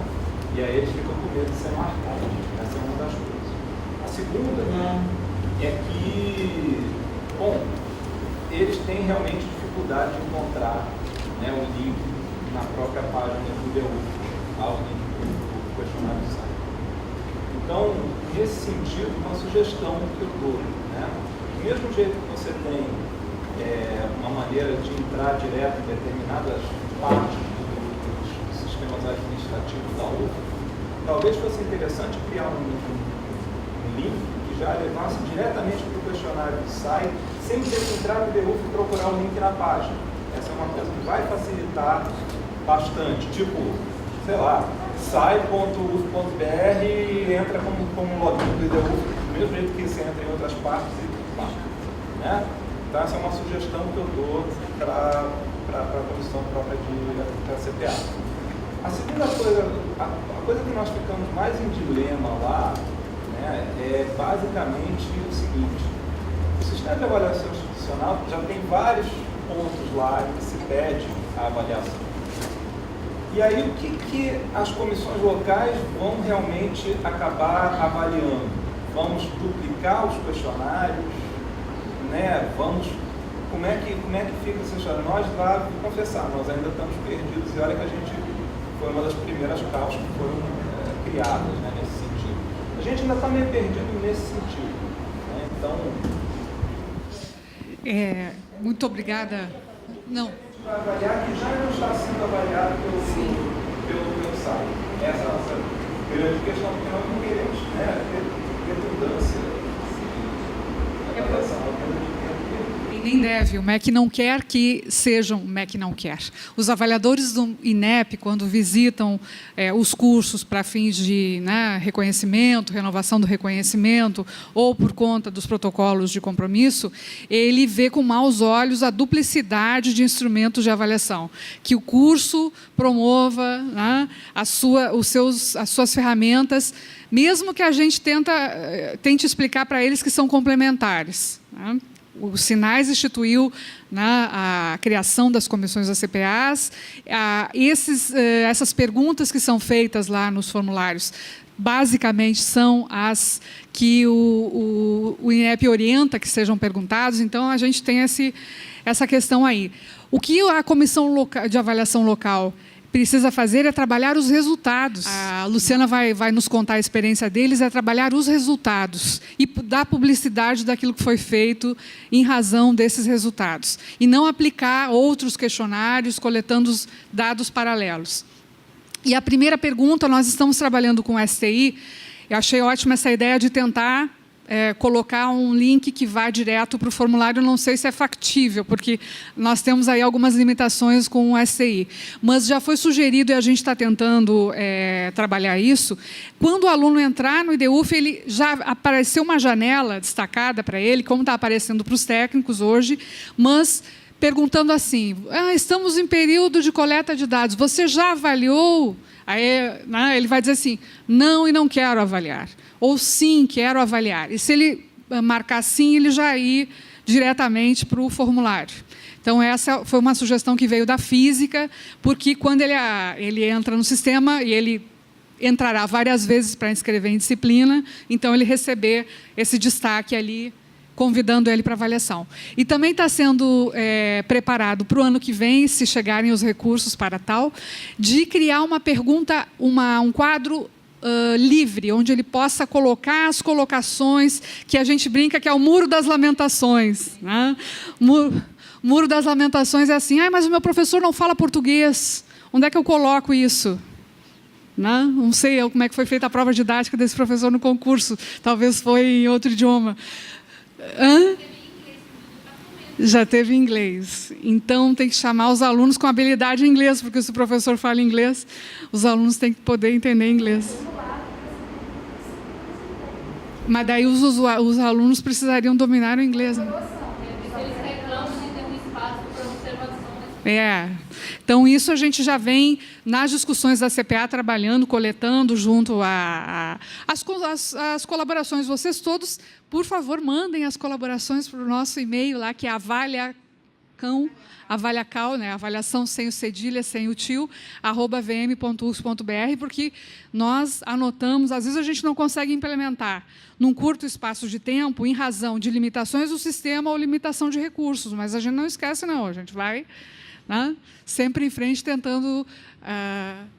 E aí eles ficam com medo de ser marcados. Essa é uma das coisas. A segunda é que, bom, eles têm realmente dificuldade de encontrar, né, um link na própria página do DEUF ao link do questionário do site. Então, nesse sentido, uma sugestão que eu dou, né? Do mesmo jeito que você tem uma maneira de entrar direto em determinadas partes dos sistemas administrativos da UF, talvez fosse interessante criar um link que já levasse diretamente para o questionário do site, sem ter que entrar no DEUF e procurar o link na página. Essa é uma coisa que vai facilitar bastante. Tipo, sei lá, sai.uf.br e entra como login do DEUF, do mesmo jeito que você entra em outras partes e marca, né? Então, essa é uma sugestão que eu dou para a comissão própria da CPA. A segunda coisa, a coisa que nós ficamos mais em dilema lá, né, é basicamente o seguinte: o sistema de avaliação institucional já tem vários pontos lá em que se pede a avaliação. E aí, o que as comissões locais vão realmente acabar avaliando? Vamos duplicar os questionários, né? Como é que fica essa história? Nós lá, vou confessar, nós ainda estamos perdidos, e olha que a gente foi uma das primeiras causas que foram criadas, né, nesse sentido. A gente ainda está meio perdido nesse sentido, né? Então... muito obrigada. Não. Para avaliar que já não está sendo avaliado pelo site. Essa é a nossa grande questão, porque nós não queremos, né, ter redundância de avaliação. E nem deve, o MEC não quer que sejam, o MEC não quer. Os avaliadores do INEP, quando visitam os cursos para fins de, né, reconhecimento, renovação do reconhecimento, ou por conta dos protocolos de compromisso, ele vê com maus olhos a duplicidade de instrumentos de avaliação. Que o curso promova, né, as suas ferramentas, mesmo que a gente tente explicar para eles que são complementares, né? O Sinais instituiu, né, a criação das comissões das CPAs. Essas perguntas que são feitas lá nos formulários, basicamente, são as que o INEP orienta que sejam perguntados. Então, a gente tem essa questão aí. O que a Comissão de Avaliação Local precisa fazer é trabalhar os resultados. A Luciana vai nos contar a experiência deles, é trabalhar os resultados e dar publicidade daquilo que foi feito em razão desses resultados. E não aplicar outros questionários, coletando os dados paralelos. E a primeira pergunta, nós estamos trabalhando com o STI, eu achei ótima essa ideia de tentar colocar um link que vá direto para o formulário. Não sei se é factível, porque nós temos aí algumas limitações com o STI. Mas já foi sugerido, e a gente está tentando trabalhar isso, quando o aluno entrar no IDEUF, ele já apareceu uma janela destacada para ele, como está aparecendo para os técnicos hoje, mas perguntando assim: estamos em período de coleta de dados, você já avaliou? Aí, né, ele vai dizer assim: não, e não quero avaliar. Ou sim, quero avaliar. E se ele marcar sim, ele já ir diretamente para o formulário. Então, essa foi uma sugestão que veio da física, porque quando ele entra no sistema, e ele entrará várias vezes para inscrever em disciplina, então ele receber esse destaque ali, convidando ele para avaliação. E também está sendo preparado para o ano que vem, se chegarem os recursos para tal, de criar uma pergunta, um quadro livre, onde ele possa colocar as colocações, que a gente brinca que é o Muro das Lamentações, né? Muro das Lamentações é assim: mas o meu professor não fala português, onde é que eu coloco isso? Não sei como é que foi feita a prova didática desse professor no concurso, talvez foi em outro idioma. Já teve inglês. Então, tem que chamar os alunos com habilidade em inglês, porque se o professor fala inglês, os alunos têm que poder entender inglês. Mas daí os alunos precisariam dominar o inglês, né? Eles reclamam de ter um espaço para observação nesse Então, isso a gente já vem nas discussões da CPA trabalhando, coletando junto as colaborações. Vocês todos, por favor, mandem as colaborações para o nosso e-mail lá, que é avaliacal, né? Avaliação sem o cedilha, sem o tio, @vm.usp.br, porque nós anotamos, às vezes a gente não consegue implementar num curto espaço de tempo, em razão de limitações do sistema ou limitação de recursos, mas a gente não esquece, não, a gente vai, né, sempre em frente tentando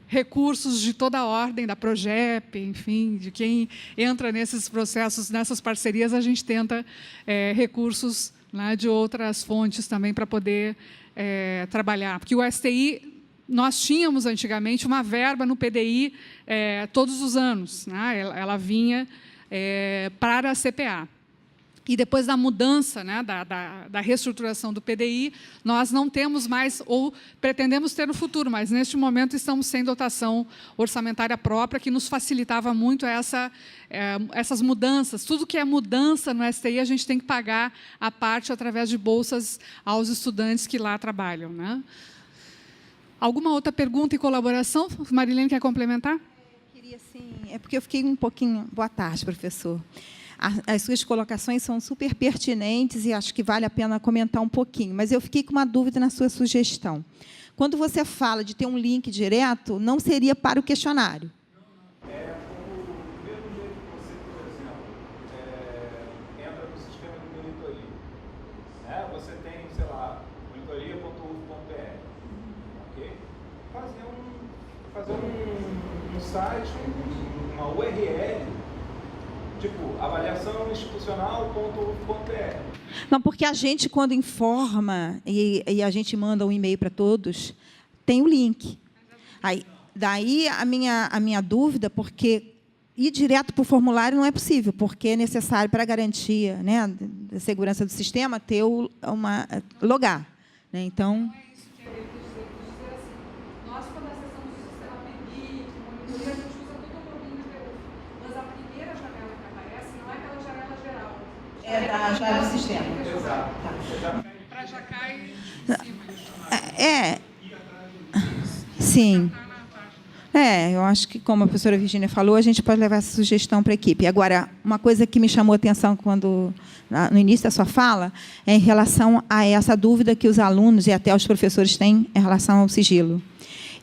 recursos de toda a ordem, da Progep, enfim, de quem entra nesses processos, nessas parcerias, a gente tenta recursos, né, de outras fontes também para poder trabalhar. Porque o STI, nós tínhamos antigamente uma verba no PDI todos os anos, né, ela vinha para a CPA. E depois da mudança, né, da reestruturação do PDI, nós não temos mais, ou pretendemos ter no futuro, mas neste momento estamos sem dotação orçamentária própria, que nos facilitava muito essas mudanças. Tudo que é mudança no STI, a gente tem que pagar a parte através de bolsas aos estudantes que lá trabalham, né? Alguma outra pergunta e colaboração? Marilene, quer complementar? Queria, sim. É porque eu fiquei um pouquinho... Boa tarde, professor. As suas colocações são super pertinentes e acho que vale a pena comentar um pouquinho, mas eu fiquei com uma dúvida na sua sugestão. Quando você fala de ter um link direto, não seria para o questionário? Do mesmo jeito que você, por exemplo, entra no sistema de monitoria. Né? Você tem, sei lá, monitoria.uf.br. Ok? Fazer um site, uma URL, tipo, avaliaçãoinstitucional.uf.br. Não, porque a gente, quando informa e a gente manda um e-mail para todos, tem o link. Daí a minha dúvida, porque ir direto para o formulário não é possível, porque é necessário, para a garantia, né, da segurança do sistema, ter logar. Né? Então... da janela do sistema. Exato. Para já cair em cima. Sim. Eu acho que, como a professora Virgínia falou, a gente pode levar essa sugestão para a equipe. Agora, uma coisa que me chamou a atenção no início da sua fala é em relação a essa dúvida que os alunos e até os professores têm em relação ao sigilo.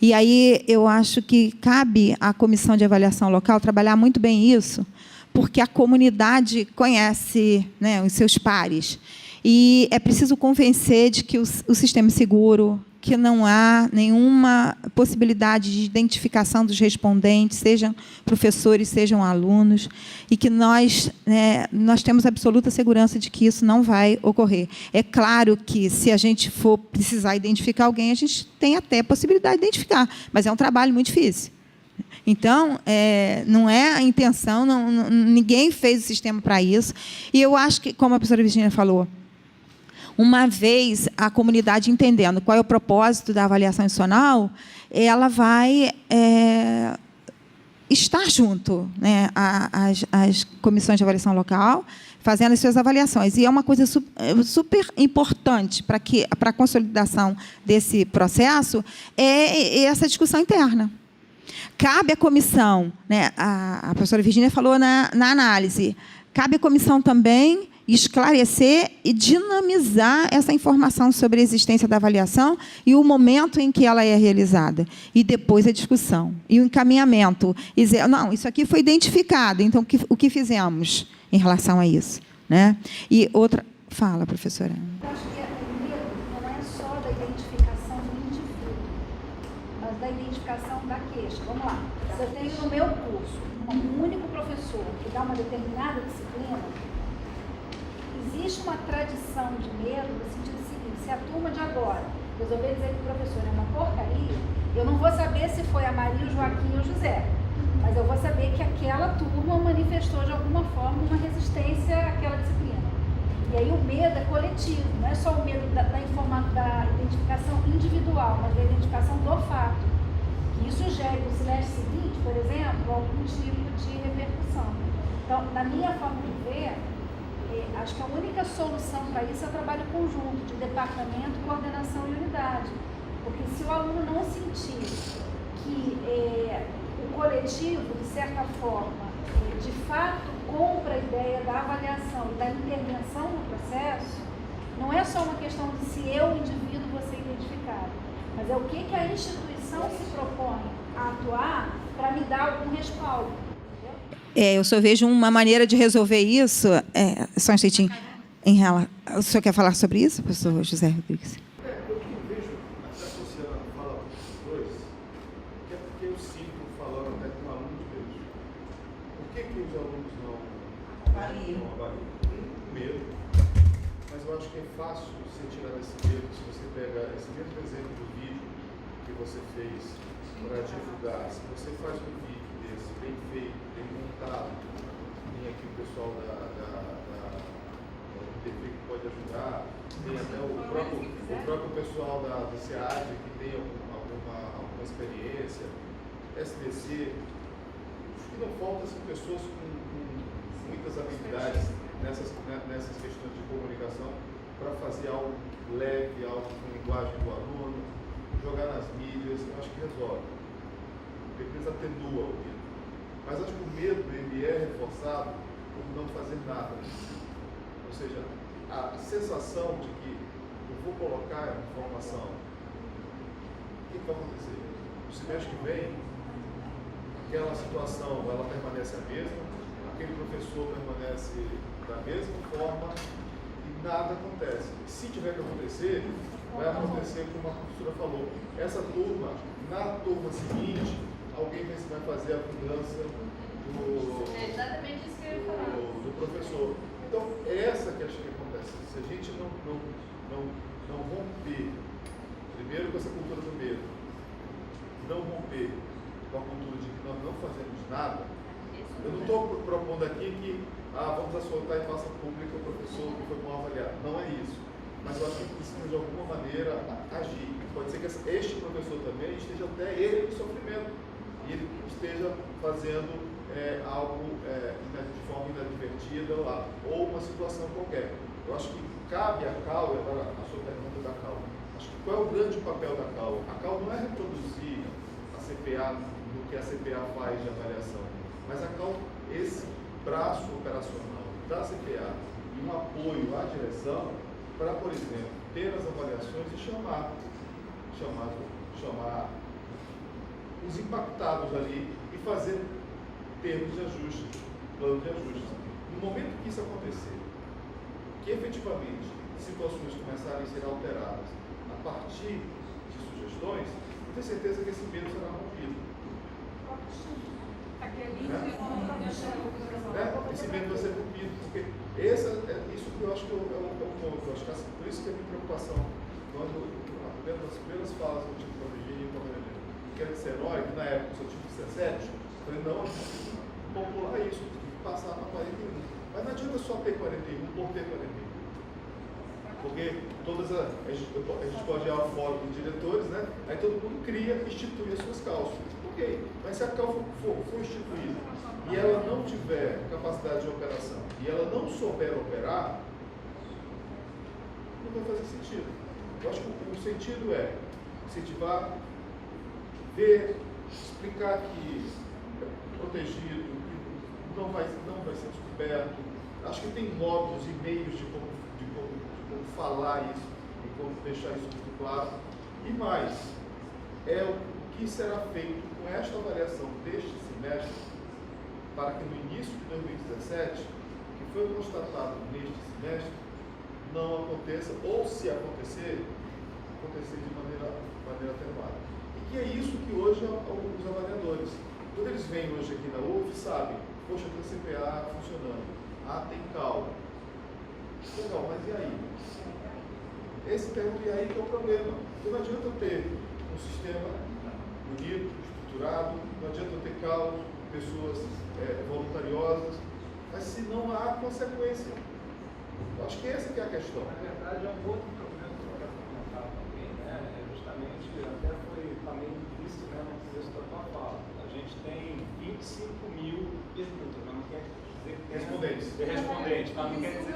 E aí eu acho que cabe à comissão de avaliação local trabalhar muito bem isso, porque a comunidade conhece, né, os seus pares. E é preciso convencer de que o sistema é seguro, que não há nenhuma possibilidade de identificação dos respondentes, sejam professores, sejam alunos, e que nós temos absoluta segurança de que isso não vai ocorrer. É claro que, se a gente for precisar identificar alguém, a gente tem até a possibilidade de identificar, mas é um trabalho muito difícil. Então, não é a intenção, ninguém fez o sistema para isso. E eu acho que, como a professora Virgínia falou, uma vez a comunidade entendendo qual é o propósito da avaliação institucional, ela vai estar junto, né, às comissões de avaliação local, fazendo as suas avaliações. E é uma coisa super importante para a consolidação desse processo, essa discussão interna. Cabe à comissão, né, a professora Virgínia falou na análise, cabe à comissão também esclarecer e dinamizar essa informação sobre a existência da avaliação e o momento em que ela é realizada. E depois a discussão. E o encaminhamento. E dizer, não, isso aqui foi identificado, então o que fizemos em relação a isso? Né? E outra... Fala, professora. Eu acho que o medo não é só da identificação do indivíduo, mas da identificação da queixa. Vamos lá. Se eu tenho no meu curso um único professor que dá uma determinada disciplina, existe uma tradição de medo no sentido seguinte: se a turma de agora resolver dizer que o professor é uma porcaria, eu não vou saber se foi a Maria, o Joaquim ou o José, mas eu vou saber que aquela turma manifestou de alguma forma uma resistência àquela disciplina. E aí o medo é coletivo, não é só o medo da identificação individual, mas da identificação do fato. Que isso gera no semestre seguinte, por exemplo, algum tipo de repercussão. Então, na minha forma de ver, acho que a única solução para isso é o trabalho conjunto de departamento, coordenação e unidade. Porque se o aluno não sentir que o coletivo, de certa forma, de fato compra a ideia da avaliação e da intervenção no processo, não é só uma questão de se eu, indivíduo, vou ser identificado, mas é o que a instituição se propõe a atuar para me dar algum respaldo. Eu só vejo uma maneira de resolver isso. Só um instantinho. O senhor quer falar sobre isso, professor José Rodrigues? Eu que vejo, até associando a fala dos dois, que é porque eu sinto, falando até com alunos meus, por que os alunos não avaliam? Tem medo, mas eu acho que é fácil você tirar desse medo se você pega esse mesmo exemplo do vídeo que você fez para divulgar. Se você faz um vídeo desse, bem feito, bem montado, tem aqui o pessoal da TV que pode ajudar, tem até o próprio pessoal do SEAD que tem alguma experiência, SBC. Acho que não faltam pessoas com muitas habilidades nessas questões de comunicação para fazer algo leve, algo com linguagem do aluno, jogar nas mídias. Eu acho que resolve. Porque eles atenua o medo. Mas acho que o medo ele é reforçado por não fazer nada. Ou seja, a sensação de que eu vou colocar informação, o que vai acontecer? No semestre que vem, aquela situação ela permanece a mesma, aquele professor permanece da mesma forma e nada acontece. Se tiver que acontecer, vai acontecer como a professora falou. Essa turma, na turma seguinte, alguém vai fazer a mudança do professor. Então, essa que acho que acontece. Se a gente não romper, primeiro com essa cultura do medo, não romper com a cultura de que nós não fazemos nada, eu não estou propondo aqui que vamos assoltar em praça pública o professor que foi mal avaliado. Não é isso. Mas eu acho que precisa de alguma maneira agir. Pode ser que este professor também esteja até ele em sofrimento e ele esteja fazendo algo de forma inadvertida lá, ou uma situação qualquer. Eu acho que cabe a CAU, agora a sua pergunta da CAU, acho que qual é o grande papel da CAU? A CAU não é reproduzir a CPA no que a CPA faz de avaliação, mas a CAU, esse braço operacional da CPA e um apoio à direção para, por exemplo, ter as avaliações e chamar os impactados ali e fazer termos de ajuste, plano de ajuste. No momento que isso acontecer, que efetivamente situações começarem a ser alteradas a partir de sugestões, eu tenho certeza que esse medo será rompido. Esse medo vai ser rompido, porque isso que eu acho que é um ponto. Eu acho que por isso que é a minha preocupação. Quando as primeiras falas que eu tive com a Virgínia e com a Maria, que era de ser herói, que na época eu só tive 17, eu falei, não, popular isso, passar para 41. Mas não adianta só ter 41 por ter 41. Porque a gente pode ir ao fórum dos diretores, né? Aí todo mundo institui as suas CAUs. Ok, mas se a CAU for instituída e ela não tiver capacidade de operação e ela não souber operar, não vai fazer sentido. Eu acho que o sentido é incentivar, ver, explicar que é protegido, que não vai ser descoberto. Acho que tem modos e meios de como falar isso e como deixar isso muito claro. E mais, é o que será feito com esta avaliação deste semestre para que no início de 2017, que foi constatado neste semestre, não aconteça, ou se acontecer de maneira atenuada. E que é isso que hoje os avaliadores, quando eles vêm hoje aqui na UF, sabem, poxa, tem CPA funcionando, tem CAU. Legal, mas e aí? Esse pergunta, e aí que é o problema. Porque não adianta eu ter um sistema bonito, estruturado, não adianta eu ter CAU, pessoas voluntariosas, mas se não há consequência. Eu acho que essa que é a questão. Na verdade, é um outro problema que eu quero comentar também, né? Justamente, até foi também visto, né, no contexto da tua fala. A gente tem 25 mil perguntas, mas não quer dizer que respondentes, mas não quer dizer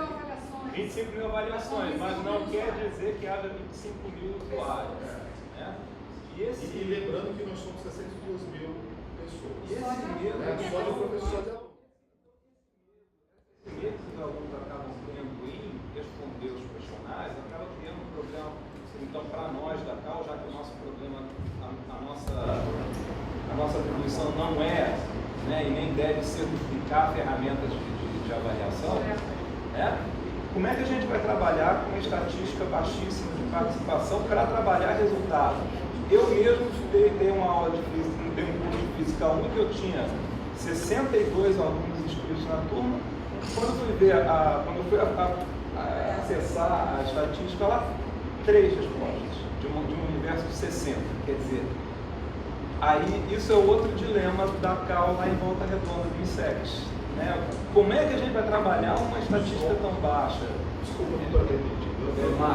25 mil avaliações, mas não quer dizer que haja 25 mil usuários. Né? E lembrando que nós somos 62 mil pessoas. E esse medo, só de professor de aluno. Esse medo que os alunos acabam tendo em responder os questionários acaba criando um problema. Então, para nós da CAL, já que o nosso problema, a nossa atribuição não é, né, e nem deve ser duplicar ferramentas de avaliação, né? Como é que a gente vai trabalhar com uma estatística baixíssima de participação para trabalhar resultados? Eu mesmo dei uma aula de física, dei um curso de física 1 que eu tinha 62 alunos inscritos na turma. Quando eu fui acessar a estatística lá, 3 respostas de um universo de 60. Quer dizer, aí isso é outro dilema da CAL lá em Volta Redonda do INSEX. Né? Como é que a gente vai trabalhar uma estatística tão baixa? Desculpa, não estou entendendo.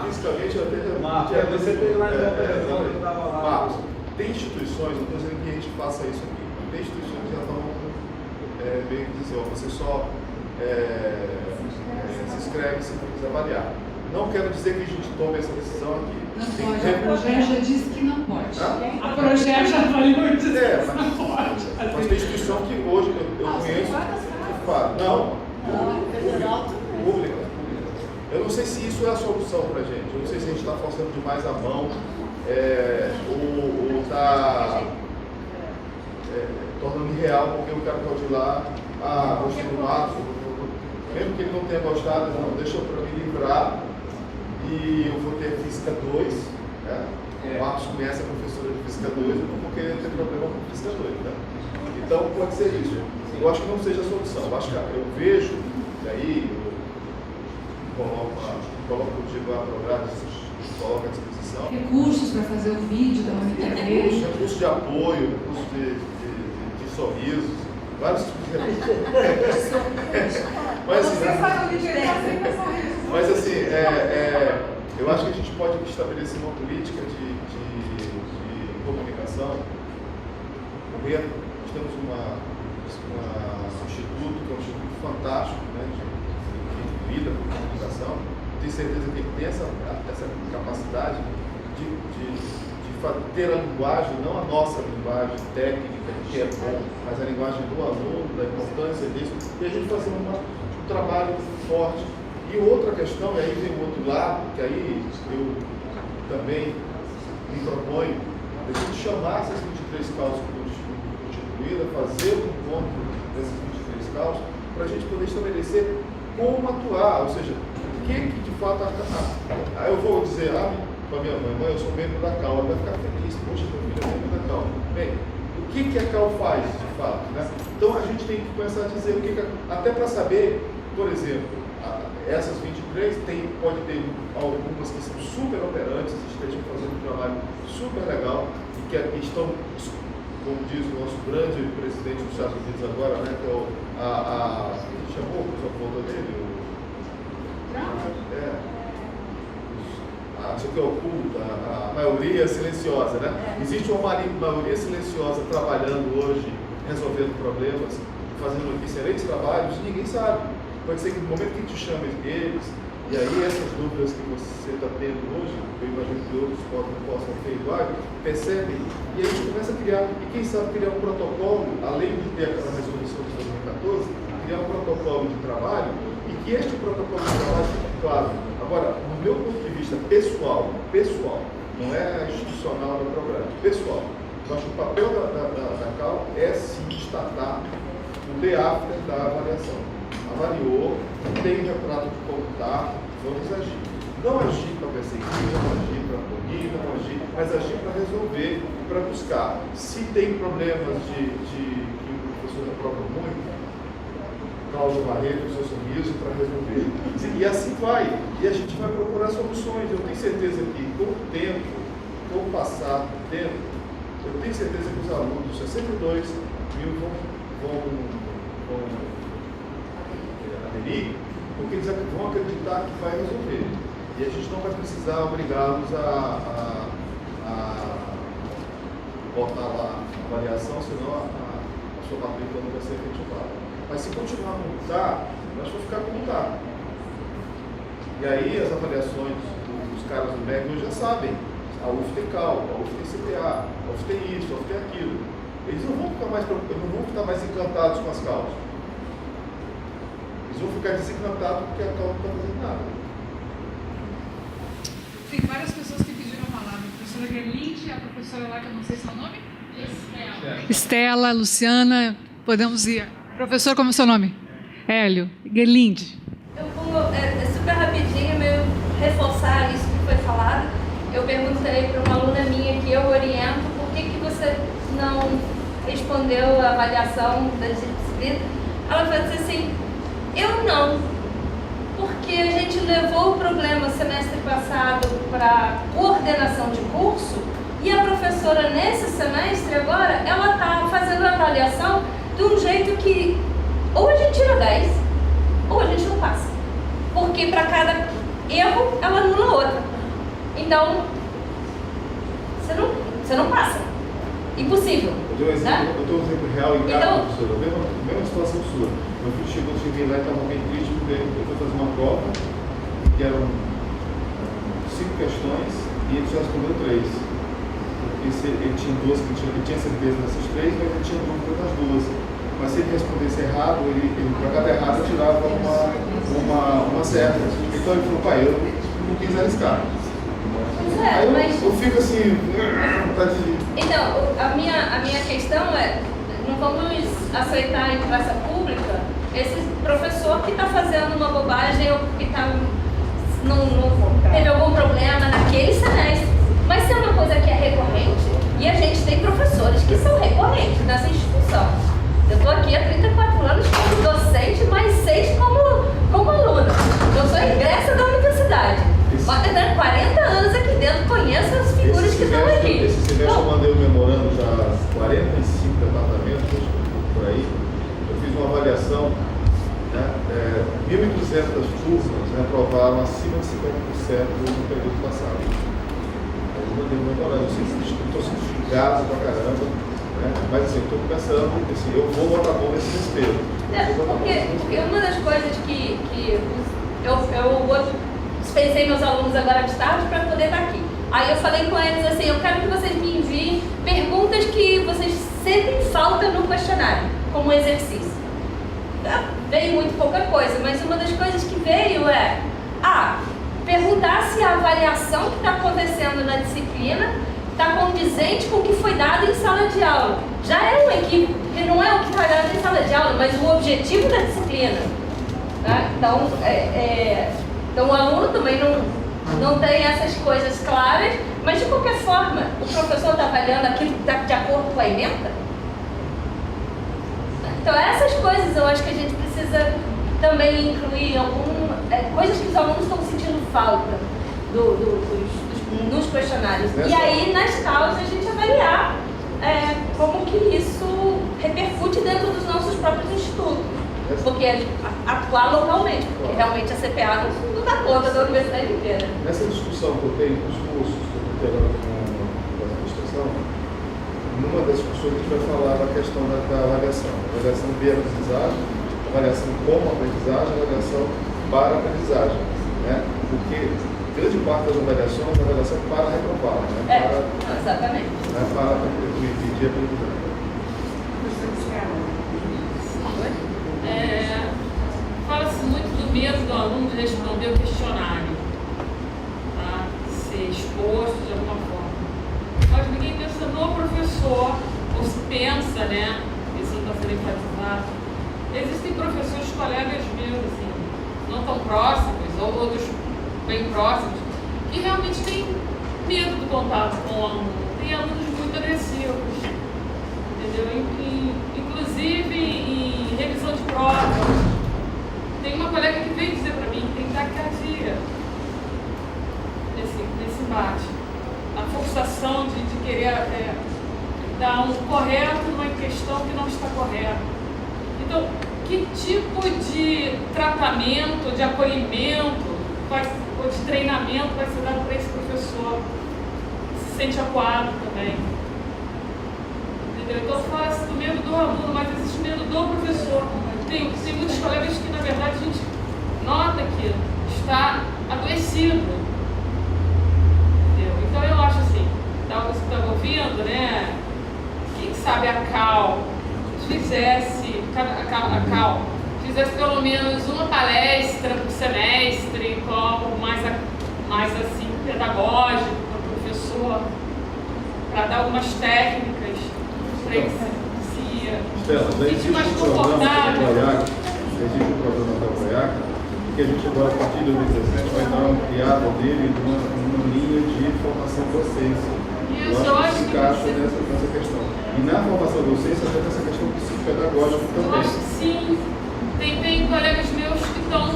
Fisicamente eu até Marcos, você teve lá em Volta Redonda e estava lá. Marcos, tem instituições, não estou dizendo que a gente faça isso aqui, tem instituições que já estão meio que dizer, você só se inscreve se quiser avaliar. Não quero dizer que a gente tome essa decisão aqui. Não pode, a Progé já disse que não pode. Hã? A Progé já avaliou e disse que mas, não pode. Mas tem instituição que hoje eu conheço que fala. Não, pública. Eu não sei se isso é a solução para a gente. Eu não sei se a gente está forçando demais a mão ou está tornando irreal porque o cara pode ir lá, gostei do Marcos, mesmo que ele não tenha gostado, não, deixa eu para me livrar e eu vou ter Física 2, né? O Marcos conhece a professora de Física 2, eu não vou querer ter problema com Física 2, né? Então pode ser isso. Eu acho que não seja a solução. Eu vejo, e aí eu coloco o Diego a programa, coloca à disposição. Recursos para fazer o vídeo da UNITV. Recurso de apoio, recurso de sorrisos, vários tipos de recursos. Mas assim, eu acho que a gente pode estabelecer uma política de comunicação. Nós temos um instituto, que é um instituto fantástico, né, que lida com comunicação. Tenho certeza que ele tem essa capacidade de ter a linguagem, não a nossa linguagem técnica, que é bom, mas a linguagem do aluno, da importância disso, e a gente fazer um trabalho forte. E outra questão, e aí vem o outro lado, que aí eu também me proponho, a gente chamar essas 23 causas constituídas, fazer um encontro dessas 23 causas, para a gente poder estabelecer como atuar, ou seja, o que de fato aí eu vou dizer para minha mãe, eu sou membro da CAL, ela vai ficar feliz, poxa, meu filho é membro da CAL. Bem, o que a CAL faz de fato, né? Então a gente tem que começar a dizer até para saber, por exemplo, essas 23 pode ter algumas que são super operantes, estejam fazendo um trabalho super legal e que estão, como diz o nosso grande presidente dos Estados Unidos agora, né, que é o chamou o apoio dele? Isso que é oculta, a maioria silenciosa, né? Existe uma maioria silenciosa trabalhando hoje, resolvendo problemas, fazendo excelentes trabalhos, e ninguém sabe. Pode ser que no momento que te chamem eles, e aí essas dúvidas que você está tendo hoje, eu imagino que outros possam ter igual, percebem, e aí a gente começa a criar, e quem sabe criar um protocolo, além de ter aquela resolução de 2014, criar um protocolo de trabalho, e que este protocolo de trabalho fique claro. Agora, no meu ponto de vista pessoal, não é institucional do programa, pessoal, eu acho que o papel da CAL é sim destacar o day after da avaliação. Avaliou, tem um retrato de como está, vamos agir. Não agir para perseguir, não agir para punir, não agir, mas agir para resolver, para buscar. Se tem problemas que o professor aprova muito, Cláudio Barreto, o seu sorriso para resolver. E assim vai. E a gente vai procurar soluções. Eu tenho certeza que com o tempo, com o passar do tempo, eu tenho certeza que os alunos, 62 mil, vão aderir, porque eles vão acreditar que vai resolver. E a gente não vai precisar obrigá-los a botar lá a avaliação, senão a sua matrícula não vai ser efetivada. Mas se continuar como está, nós vamos ficar como está. E aí as avaliações dos caras do MEC hoje já sabem. a UF tem CAL, a UF tem CTA, a UF tem isso, a UF tem aquilo. Eles não vão ficar mais encantados com as CALs. Eles vão ficar desencantados porque a CAL não está fazendo nada. Tem várias pessoas que pediram a palavra. A professora Gerlinde, a professora lá, que eu não sei se é o nome? Estela, Luciana, podemos ir. Professor, como é o seu nome? Hélio. Gerlinde. Eu vou, super rapidinho, meio reforçar isso que foi falado. Eu perguntei para uma aluna minha que eu oriento por que você não respondeu a avaliação da disciplina. Ela falou assim, eu não, porque a gente levou o problema semestre passado para coordenação de curso e a professora nesse semestre agora, ela está fazendo a avaliação de um jeito que ou a gente tira 10 ou a gente não passa. Porque para cada erro, ela anula outra. Então, você não passa. Impossível. Eu dou um exemplo real em casa, Então, professora. Mesma situação sua. Meu filho cheguei lá e estava bem triste porque eu fui fazer uma prova que eram 5 questões e ele só respondeu 3. Porque ele tinha 2 que ele tinha certeza dessas 3, mas ele tinha dúvida das 2. Mas se ele respondesse errado, ele para cada errado tirava uma certa. Então ele falou, pai, eu não quis arriscar. Aí eu fico assim, vontade de... Então, a minha questão é, não vamos aceitar em praça pública esse professor que está fazendo uma bobagem ou que teve algum problema naquele semestre. Mas se é uma coisa que é recorrente, e a gente tem professores que são recorrentes nessa instituição. Eu estou aqui há 34 anos como docente, mais 6 como aluna. Eu sou egressa da universidade. Mas tenho 40 anos aqui dentro, conheço as figuras que estão aqui. Esse semestre eu mandei um memorando já 45 departamentos, por aí. Eu fiz uma avaliação, né, 1.200 turmas aprovaram acima de 50% no período passado. Aí eu mandei um memorando, estou sendo xingado pra caramba, né, mas assim, estou pensando, assim, eu vou botar a mão nesse desespero. Porque uma das coisas que eu dispensei meus alunos agora de tarde para poder estar aqui. Aí eu falei com eles assim, eu quero que vocês me enviem perguntas que vocês sentem falta no questionário, como exercício. Veio muito pouca coisa, mas uma das coisas que veio é perguntar se a avaliação que está acontecendo na disciplina está condizente com o que foi dado em sala de aula. Já é um equívoco, porque não é o que está dado em sala de aula, mas o objetivo da disciplina. Tá? Então o aluno também não tem essas coisas claras, mas de qualquer forma, o professor está avaliando aquilo que está de acordo com a ementa. Então essas coisas eu acho que a gente precisa também incluir coisas que os alunos estão sentindo falta nos questionários. E aí nas causas a gente avaliar como que isso repercute dentro dos nossos próprios institutos. Porque atuar localmente, porque realmente a CPA não dá conta da universidade inteira. Nessa discussão que eu tenho com os cursos, que eu estou agora com a administração, numa das discussões a gente vai falar da questão da avaliação. Avaliação de aprendizagem, avaliação como aprendizagem, avaliação para aprendizagem. Né? Porque grande parte das avaliações é avaliação para reprovar. Né? Exatamente. Né? Para medir aprendizagem. Fala-se muito do medo do aluno de responder o questionário, tá? Ser exposto de alguma forma. Mas ninguém pensa no professor, ou se pensa, né? Isso não está sendo enfatizado. Existem professores, colegas meus, assim, não tão próximos, ou outros bem próximos, que realmente têm medo do contato com o aluno. Tem alunos muito agressivos, entendeu? Inclusive em revisão de prova. Tem uma colega que veio dizer para mim que tem taquicardia nesse embate. A forçação de querer dar um correto numa questão que não está correta. Então, que tipo de tratamento, de acolhimento ou de treinamento vai ser dado para esse professor que se sente acuado também? Entendeu? Então, fala-se do medo do aluno, mas existe medo do professor. Tem muitos colegas que, na verdade, a gente nota que está adoecido. Entendeu? Então, eu acho assim, você estava ouvindo, né? Quem sabe a Cal fizesse pelo menos uma palestra por semestre, como mais assim, pedagógico, para o professor, para dar algumas técnicas para ele se sentir mais confortável. Existe um programa da PROIAC, que a gente agora, a partir de 2017, vai dar uma criada dele numa linha de formação docência. Isso, eu acho que se encaixa nessa questão. E na formação docência, até essa questão psicopedagógica também. Eu acho que sim. Tem colegas meus que estão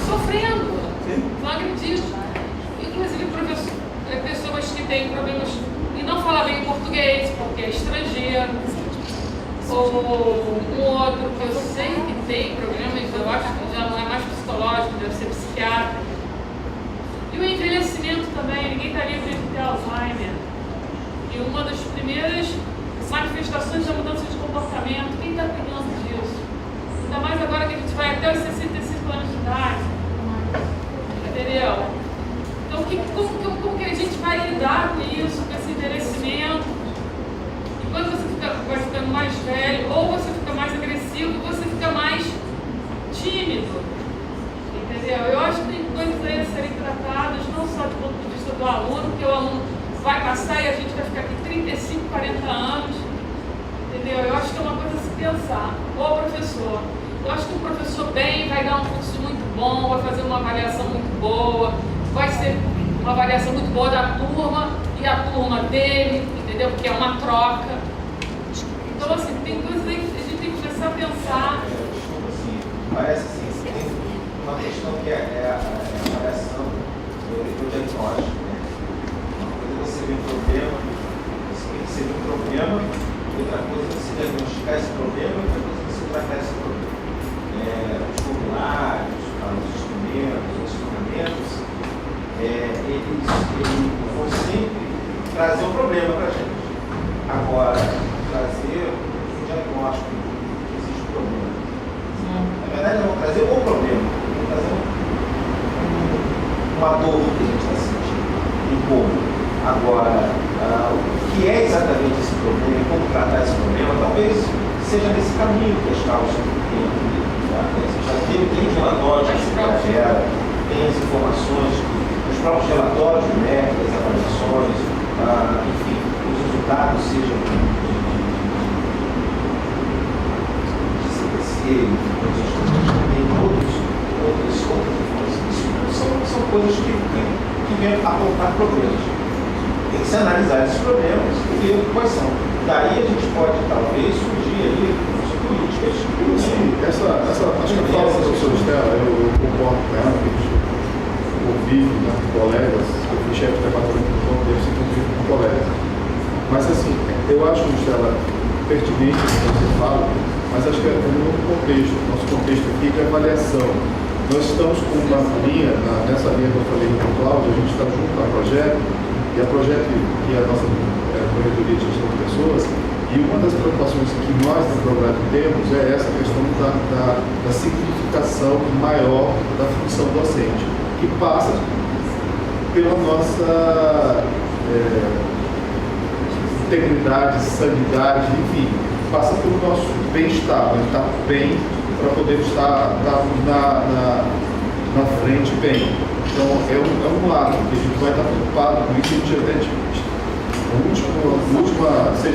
sofrendo, estão agredidos. Inclusive pessoas que têm problemas e não falam bem português, porque é estrangeiro. Ou um outro que eu sei que tem problemas, eu acho que já não é mais psicológico, deve ser psiquiatra. E o envelhecimento também, ninguém está livre de ter Alzheimer. E uma das primeiras manifestações da mudança de comportamento, quem está cuidando disso? Ainda mais agora que a gente vai até os 65 anos de idade. Entendeu? Então, como que a gente vai lidar com isso, com esse envelhecimento? E quando você vai ficando mais velho, ou você fica mais agressivo, ou você fica mais tímido. Entendeu? Eu acho que tem coisas aí a serem tratadas, não só do ponto de vista do aluno, porque o aluno vai passar e a gente vai ficar aqui 35, 40 anos. Entendeu? Eu acho que é uma coisa a se pensar. Ou professor. Eu acho que o professor bem vai dar um curso muito bom, vai fazer uma avaliação muito boa, vai ser uma avaliação muito boa da turma e a turma dele, entendeu? Porque é uma troca. Então, assim, tem coisas aí que a gente tem que começar a pensar. Parece assim, tem uma questão que é a avaliação do diagnóstico. Né? Uma coisa é você ver um problema, você tem que ser um problema, outra coisa é você diagnosticar esse problema, outra coisa é você tratar esse problema. Os formulários, os instrumentos, os ferramentas, eles vão sempre trazer um problema para a gente. Agora, trazer um diagnóstico que existe um problema. Na verdade, não vão trazer um problema, vão trazer uma dor que a gente está sentindo, um pouco. Agora, o que é exatamente esse problema e como tratar esse problema, talvez seja nesse caminho que as causas têm. Já tem relatórios que se gera, tem as informações, os próprios relatórios do MEC, as avaliações, enfim, os resultados sejam de CPC, tem outras informações. São coisas que vêm apontar problemas. Tem que se analisar esses problemas e ver quais são. Daí a gente pode, talvez, surgir aí políticas. Sim, acho que a fala da professora Estela, eu concordo com ela, que a gente convive com colegas, eu fui chefe de departamento do João, deve ser convive com colegas. Mas assim, eu acho, Estela, pertinente o que você fala, mas acho que é um outro contexto. Nosso contexto aqui é a avaliação. Nós estamos com uma linha, nessa linha que eu falei com o Cláudio, a gente está junto com a Projeto, e a Projeto, que é a nossa corredoria de gestão de pessoas, e uma das preocupações que nós no programa temos é essa questão da simplificação maior da função docente, que passa pela nossa integridade, sanidade, enfim, passa pelo nosso bem-estar, estar bem para poder estar na frente bem. Então é um lado que a gente vai estar preocupado com isso. A gente até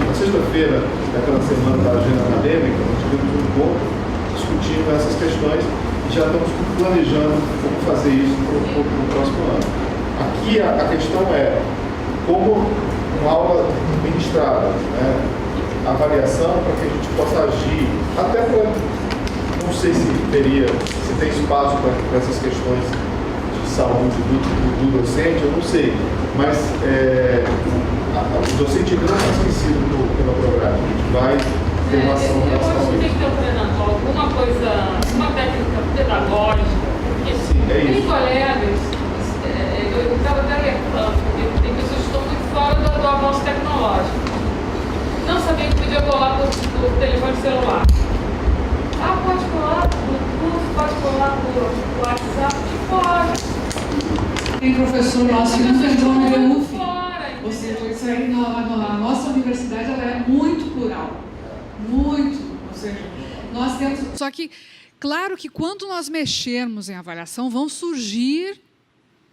na sexta-feira daquela semana da agenda acadêmica, nós tivemos um encontro discutindo essas questões e já estamos planejando como fazer isso no próximo ano. Aqui a questão é como uma aula ministrada, né? Avaliação para que a gente possa agir, até para, não sei se tem espaço para essas questões de saúde do docente, eu não sei, mas o docente não é esquecido pela programa, a gente vai ter uma ação eu relação acho a que tem isso. que ter um treinamento, uma técnica pedagógica, porque Sim, tem isso. colegas, eu estava até alertando, porque tem pessoas que estão muito fora do avanço tecnológico. Não sabia que podia colar por telefone celular. Pode colar por Bluetooth, pode colar por WhatsApp, pode. Tem professor nosso que não fez nome de UF, Fora, ou seja, entendeu? ele a nossa universidade ela é muito plural. Muito. Ou seja, nós temos... Só que, claro que quando nós mexermos em avaliação, vão surgir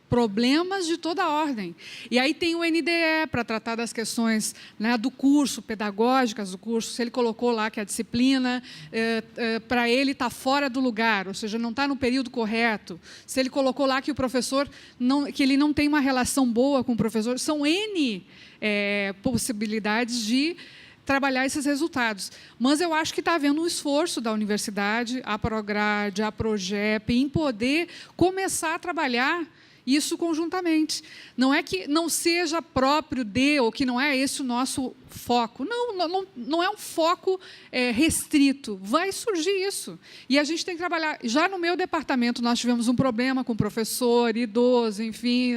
problemas de toda a ordem. E aí tem o NDE para tratar das questões, né, do curso, pedagógicas do curso. Se ele colocou lá que a disciplina, para ele, está fora do lugar, ou seja, não está no período correto. Se ele colocou lá que o professor, que ele não tem uma relação boa com o professor, são N possibilidades de trabalhar esses resultados. Mas eu acho que está havendo um esforço da universidade, a Prograde, a Progep, em poder começar a trabalhar isso conjuntamente. Não é que não seja próprio de, ou que não é esse o nosso foco. Não é um foco restrito. Vai surgir isso. E a gente tem que trabalhar. Já no meu departamento, nós tivemos um problema com professor, idoso, enfim.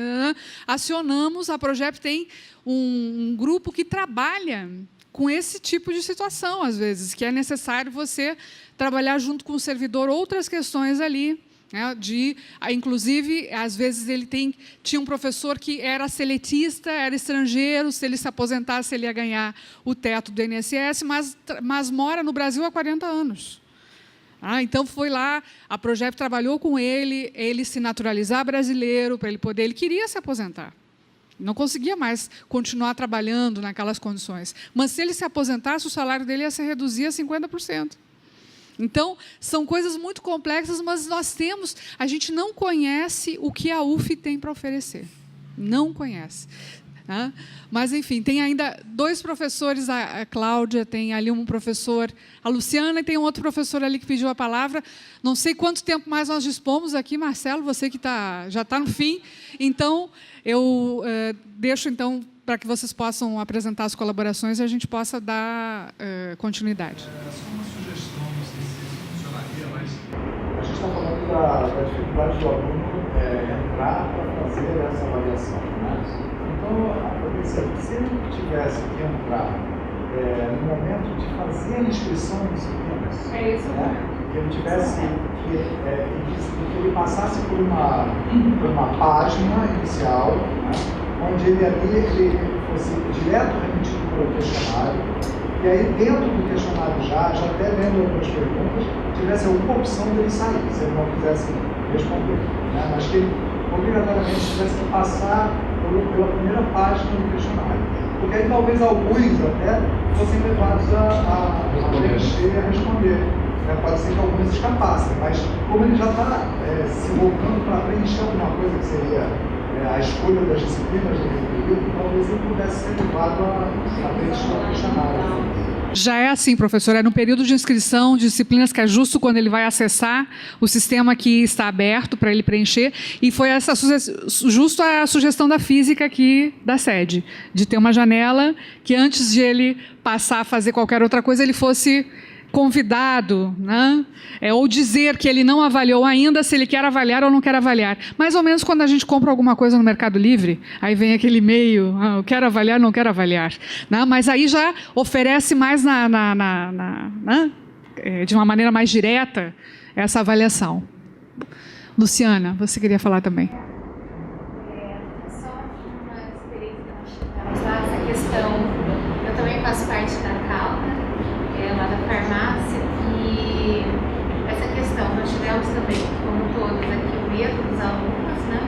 Acionamos, a Progep tem um grupo que trabalha com esse tipo de situação, às vezes, que é necessário você trabalhar junto com o servidor outras questões ali. Inclusive, às vezes, tinha um professor que era seletista, era estrangeiro, se ele se aposentasse, ele ia ganhar o teto do INSS, mas mora no Brasil há 40 anos. Então, foi lá, a Progep trabalhou com ele se naturalizar brasileiro, para ele poder... Ele queria se aposentar. Não conseguia mais continuar trabalhando naquelas condições. Mas, se ele se aposentasse, o salário dele ia se reduzir a 50%. Então, são coisas muito complexas, mas a gente não conhece o que a UF tem para oferecer. Não conhece. Mas, enfim, tem ainda 2 professores, a Cláudia, tem ali um professor, a Luciana, e tem um outro professor ali que pediu a palavra. Não sei quanto tempo mais nós dispomos aqui, Marcelo, você que já está no fim. Então, eu deixo, para que vocês possam apresentar as colaborações e a gente possa dar continuidade. A gente está falando da dificuldade do aluno entrar para fazer essa avaliação. Né? Então, eu pensei que se ele tivesse que entrar no momento de fazer a inscrição em disciplinas, que ele tivesse que ele passasse por uma página inicial, né? Onde ele fosse direto remetido para o questionário. E aí, dentro do questionário já até lendo algumas perguntas, tivesse alguma opção dele sair, se ele não quisesse responder. Né? Mas que ele, obrigatoriamente, tivesse que passar pela primeira página do questionário. Porque aí, talvez, alguns até fossem levados a preencher e a responder. Né? Pode ser que alguns escapassem, mas como ele já está se voltando para preencher alguma coisa que seria a escolha das disciplinas daquele período, talvez ele pudesse ser levado a preencher o questionário. Já é assim, professor, é no período de inscrição de disciplinas que é justo quando ele vai acessar o sistema que está aberto para ele preencher, e foi justo a sugestão da física aqui da sede, de ter uma janela que antes de ele passar a fazer qualquer outra coisa, ele fosse convidado, né? Ou dizer que ele não avaliou ainda, se ele quer avaliar ou não quer avaliar. Mais ou menos quando a gente compra alguma coisa no Mercado Livre, aí vem aquele e-mail, eu quero avaliar, não quero avaliar. Né? Mas aí já oferece mais de uma maneira mais direta essa avaliação. Luciana, você queria falar também? Só uma experiência que nós tivemos lá, essa questão, eu também faço parte da CAL, lá da farmácia, e essa questão nós tivemos também, como todos aqui, o medo dos alunos, né?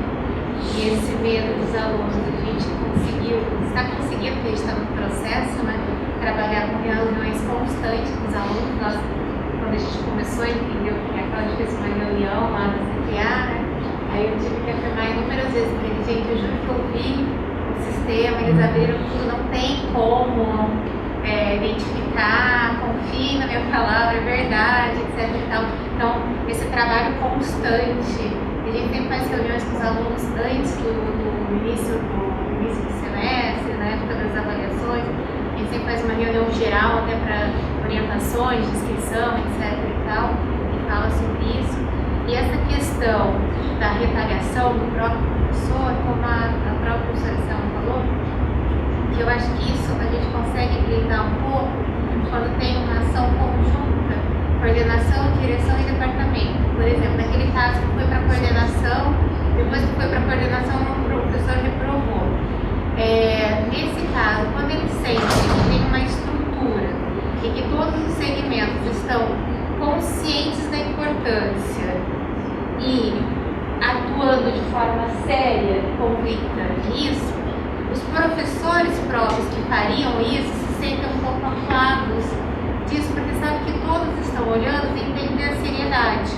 E esse medo dos alunos a gente está conseguindo, porque a gente está no processo, né? Trabalhar com reuniões constantes com os alunos. Nós, quando a gente começou, entendeu que a Cláudia fez uma reunião lá na CTA, né? Aí eu tive que afirmar inúmeras vezes para eles, gente, eu juro que eu vi o sistema, eles abriram tudo, não tem como identificar, confie na minha palavra, é verdade, etc. E tal. Então, esse trabalho constante, a gente sempre faz reuniões com os alunos antes do início do semestre, na época das avaliações, a gente sempre faz uma reunião geral até para orientações de inscrição, etc. e tal, e fala sobre isso. E essa questão da retaliação do próprio professor, como a própria professora Selma falou, que eu acho que isso a gente consegue blindar um pouco quando tem uma ação conjunta, coordenação, direção e departamento. Por exemplo, naquele caso que foi para coordenação, depois que foi para coordenação o professor reprovou. Nesse caso, importância e atuando de forma séria, convicta nisso, os professores próprios que fariam isso se sentem um pouco acuados disso, porque sabem que todos estão olhando e entendem a seriedade.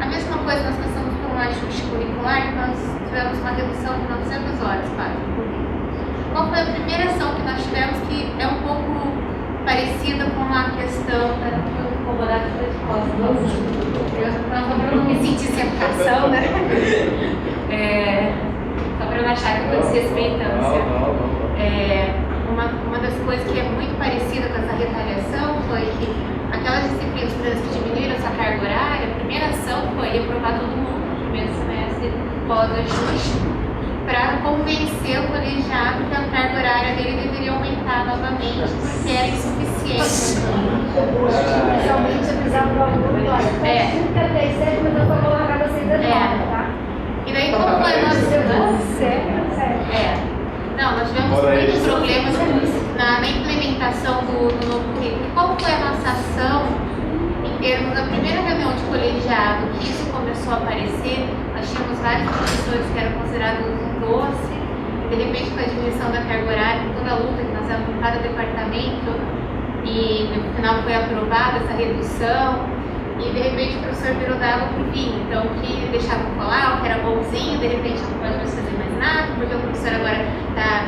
A mesma coisa nós passamos por um ajuste curricular, que nós tivemos uma redução de 900 horas quase. Qual foi a primeira ação que nós tivemos que é um pouco parecida com a questão da incomodada de costas? Eu não me sentir sem educação, né? Só para não achar que eu estou desrespeitância. Uma das coisas que é muito parecida com essa retaliação foi que aquelas disciplinas que diminuíram essa carga horária, a primeira ação foi reprovar todo mundo no primeiro semestre pós-ajuste, para convencer o colegiado que a carga horária dele deveria aumentar novamente, porque era insuficiente. Inicialmente avisava o aluno, olha, 37, mas eu vou colocar vocês de volta, tá? E daí como foi a nossa... Sério? Não, nós tivemos muitos problemas na implementação do novo currículo. Qual foi a nossa ação em termos da primeira reunião de colegiado que isso começou a aparecer? Nós tínhamos vários professores que eram considerados um doce, e de repente com a diminuição da carga horária, com toda a luta que nós temos com cada departamento, e no final foi aprovada essa redução, e de repente o professor virou da água pro vinho, então o que deixava colar, o que era bonzinho, de repente não pode mais fazer mais nada, porque o professor agora está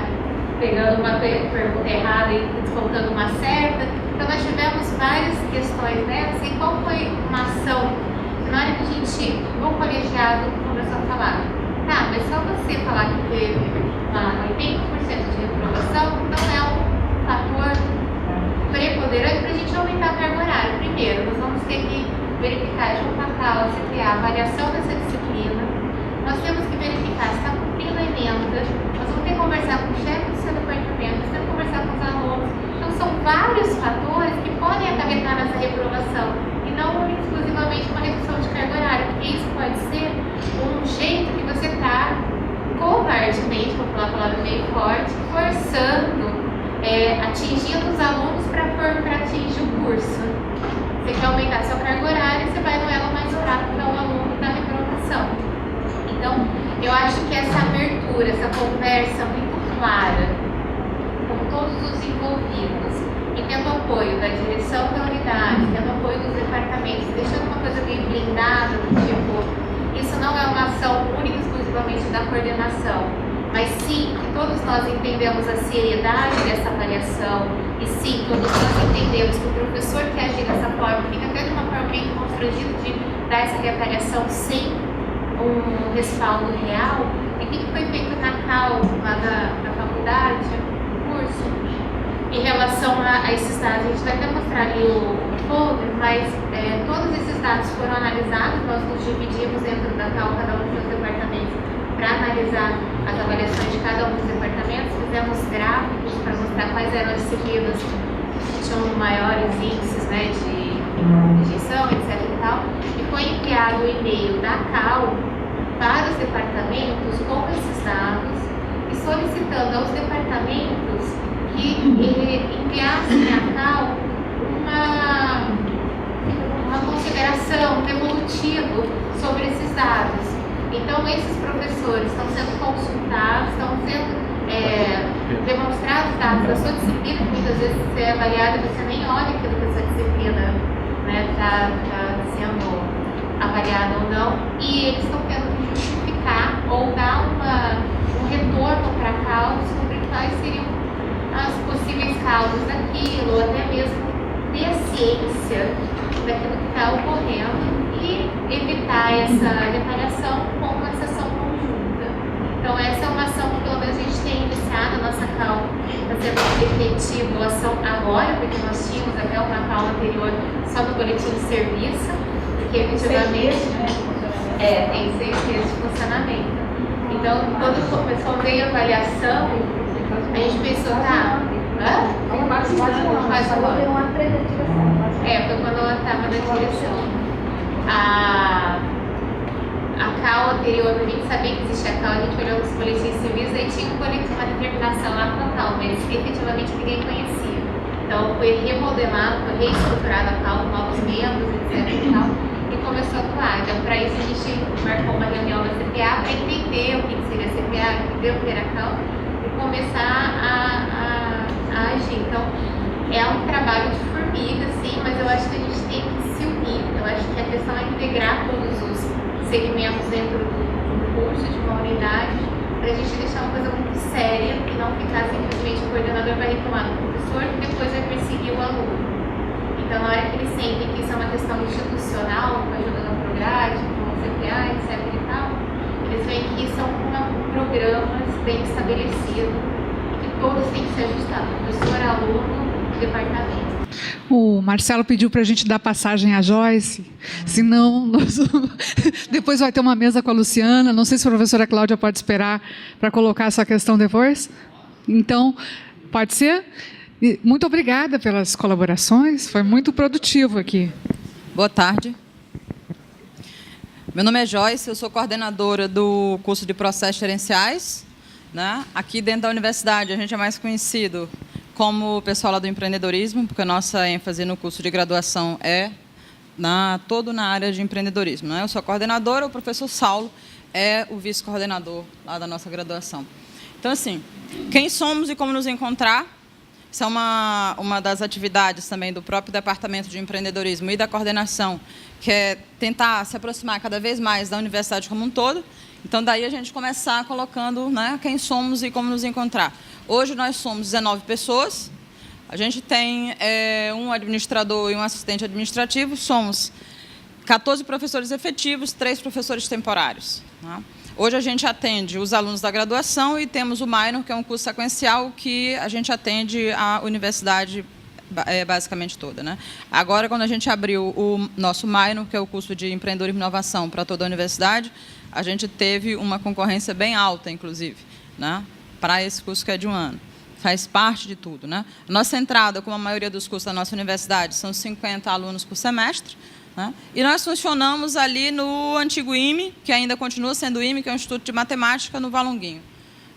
pegando uma pergunta errada e descontando uma certa. Então nós tivemos várias questões nessas, e qual foi uma ação? Na hora que a gente, o colegiado começou a falar, tá, mas só você falar que teve 80% de reprovação não é um fator preponderante para a gente aumentar a carga horária. Primeiro, nós vamos ter que verificar junto à CAL, se criar a avaliação dessa disciplina, nós temos que verificar se está cumprindo a emenda, nós vamos ter que conversar com o chefe do seu departamento, nós temos que conversar com os alunos. Então são vários fatores que podem acarretar nessa reprovação e não exclusivamente uma redução de carga horária, porque isso pode ser um jeito que você está covardemente, vou falar a palavra meio forte, forçando, atingindo os alunos para atingir o curso. Você quer aumentar sua carga horária, você vai no elo mais fraco que é o aluno da reprovação. Então, eu acho que essa abertura, essa conversa muito clara com todos os envolvidos, e tendo apoio da direção da unidade, tendo apoio dos departamentos, deixando uma coisa meio blindada, do tipo, isso não é uma ação única e exclusivamente da coordenação, mas sim que todos nós entendemos a seriedade dessa avaliação, e sim, todos nós entendemos que o professor que agir dessa forma fica até de uma forma meio constrangido de dar essa retaliação sem um respaldo real. E o que foi feito na CAL, lá da faculdade, no curso, em relação a esses dados? A gente vai até mostrar ali o folder, mas todos esses dados foram analisados, nós nos dividimos dentro da CAL, cada um dos seus departamentos, para analisar as avaliações de cada um dos departamentos, fizemos gráficos para mostrar quais eram as disciplinas que tinham maiores índices, né, de rejeição, etc. e tal, e foi enviado o e-mail da CAL para os departamentos com esses dados e solicitando aos departamentos que enviassem à CAL uma consideração, um devolutivo sobre esses dados. Então, esses professores estão sendo consultados, estão sendo demonstrados dados da sua disciplina, que muitas vezes você é avaliado e você nem olha aquilo que essa disciplina está sendo avaliada ou não, e eles estão tendo que justificar ou dar um retorno para a causa sobre quais seriam as possíveis causas daquilo, ou até mesmo ter ciência daquilo que está ocorrendo e evitar essa retaliação com uma sessão conjunta. Então essa é uma ação que pelo menos a gente tem iniciado, a nossa CAL está sendo efetiva a ação agora, porque nós tínhamos até uma CAL anterior só no boletim de serviço, porque efetivamente tem 6 meses de funcionamento. Então quando começou a ver a avaliação, a gente pensou, tá, foi quando ela estava na direção. A CAL anterior, para a gente saber que existia a CAL, a gente olhou nos boletins civis e tinha uma determinação lá com a CAL, mas efetivamente ninguém conhecia. Então foi remodelado, foi reestruturada a CAL com novos membros, etc. E tal. E começou a atuar. Então, para isso, a gente marcou uma reunião na CPA para entender o que seria a CPA, entender o que era a CAL e começar a agir. Então, é um trabalho de formiga, sim, mas eu acho que a gente tem que se unir. Eu acho que a questão é integrar todos os segmentos dentro do curso, de uma unidade, para a gente deixar uma coisa muito séria e não ficar simplesmente o coordenador vai reclamar do professor e depois vai perseguir o aluno. Então, na hora que eles sentem que isso é uma questão institucional, com a ajuda da Prograde, com o CPA, etc. e tal, eles veem que são programas bem estabelecidos e que todos têm que ser ajustados, professor, aluno, departamento. O Marcelo pediu para a gente dar passagem à Joyce, senão depois vai ter uma mesa com a Luciana. Não sei se a professora Cláudia pode esperar para colocar essa questão depois. Então, pode ser? Muito obrigada pelas colaborações, foi muito produtivo aqui. Boa tarde. Meu nome é Joyce, eu sou coordenadora do curso de processos gerenciais, né? Aqui dentro da universidade, a gente é mais conhecido como pessoal lá do empreendedorismo, porque a nossa ênfase no curso de graduação é todo na área de empreendedorismo, né? Eu sou a coordenadora, o professor Saulo é o vice-coordenador lá da nossa graduação. Então, assim, quem somos e como nos encontrar, isso é uma das atividades também do próprio Departamento de Empreendedorismo e da coordenação, que é tentar se aproximar cada vez mais da universidade como um todo. Então, daí a gente começar colocando, né, quem somos e como nos encontrar. Hoje nós somos 19 pessoas, a gente tem um administrador e um assistente administrativo, somos 14 professores efetivos, 3 professores temporários. Tá? Hoje a gente atende os alunos da graduação e temos o minor, que é um curso sequencial que a gente atende a universidade basicamente toda, né? Agora, quando a gente abriu o nosso minor, que é o curso de empreendedorismo e inovação para toda a universidade, a gente teve uma concorrência bem alta, inclusive, né? Para esse curso que é de um ano. Faz parte de tudo, né? Nossa entrada, como a maioria dos cursos da nossa universidade, são 50 alunos por semestre, né? E nós funcionamos ali no antigo IME, que ainda continua sendo o IME, que é o Instituto de Matemática, no Valonguinho.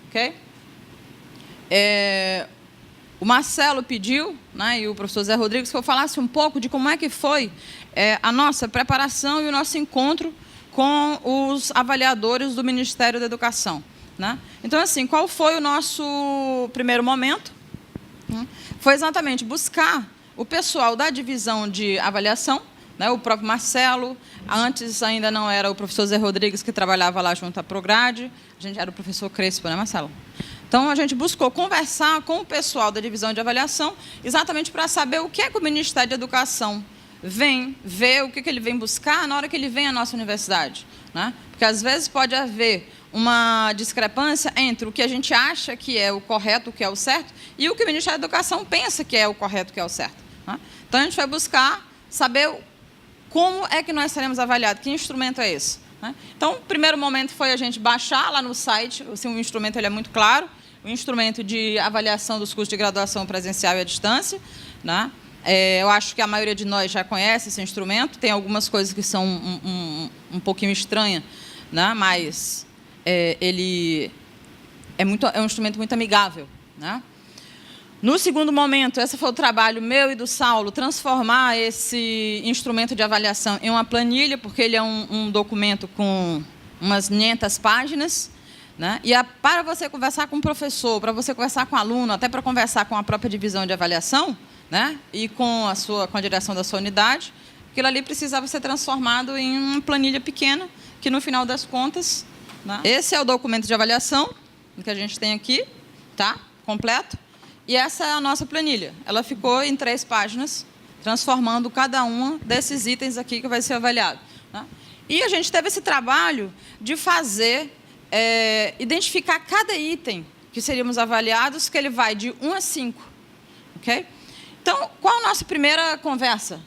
Okay? O Marcelo pediu, né, e o professor Zé Rodrigues, que eu falasse um pouco de como é que foi a nossa preparação e o nosso encontro com os avaliadores do Ministério da Educação. Né? Então, assim, qual foi o nosso primeiro momento? Foi exatamente buscar o pessoal da divisão de avaliação, né, o próprio Marcelo, antes ainda não era o professor Zé Rodrigues, que trabalhava lá junto à Prograde, a gente era o professor Crespo, né, Marcelo? Então, a gente buscou conversar com o pessoal da divisão de avaliação, exatamente para saber o que é que o Ministério da Educação vem ver, o que ele vem buscar na hora que ele vem à nossa universidade. Né? Porque, às vezes, pode haver uma discrepância entre o que a gente acha que é o correto, o que é o certo, e o que o Ministério da Educação pensa que é o correto, que é o certo. Né? Então, a gente vai buscar saber como é que nós seremos avaliados, que instrumento é esse. Né? Então, o primeiro momento foi a gente baixar lá no site, assim, o instrumento ele é muito claro, o instrumento de avaliação dos cursos de graduação presencial e à distância. Né? Eu acho que a maioria de nós já conhece esse instrumento, tem algumas coisas que são um pouquinho estranhas, né? Mas ele é um instrumento muito amigável. Né? No segundo momento, esse foi o trabalho meu e do Saulo, transformar esse instrumento de avaliação em uma planilha, porque ele é um documento com umas 500 páginas, né? E para você conversar com o professor, para você conversar com o aluno, até para conversar com a própria divisão de avaliação, né? E com a direção da sua unidade, aquilo ali precisava ser transformado em uma planilha pequena, que no final das contas, né? Esse é o documento de avaliação que a gente tem aqui, tá? Completo. E essa é a nossa planilha. Ela ficou em 3 páginas, transformando cada um desses itens aqui que vai ser avaliado. Né? E a gente teve esse trabalho de fazer, identificar cada item que seríamos avaliados, que ele vai de 1 a 5. Okay? Então, qual a nossa primeira conversa?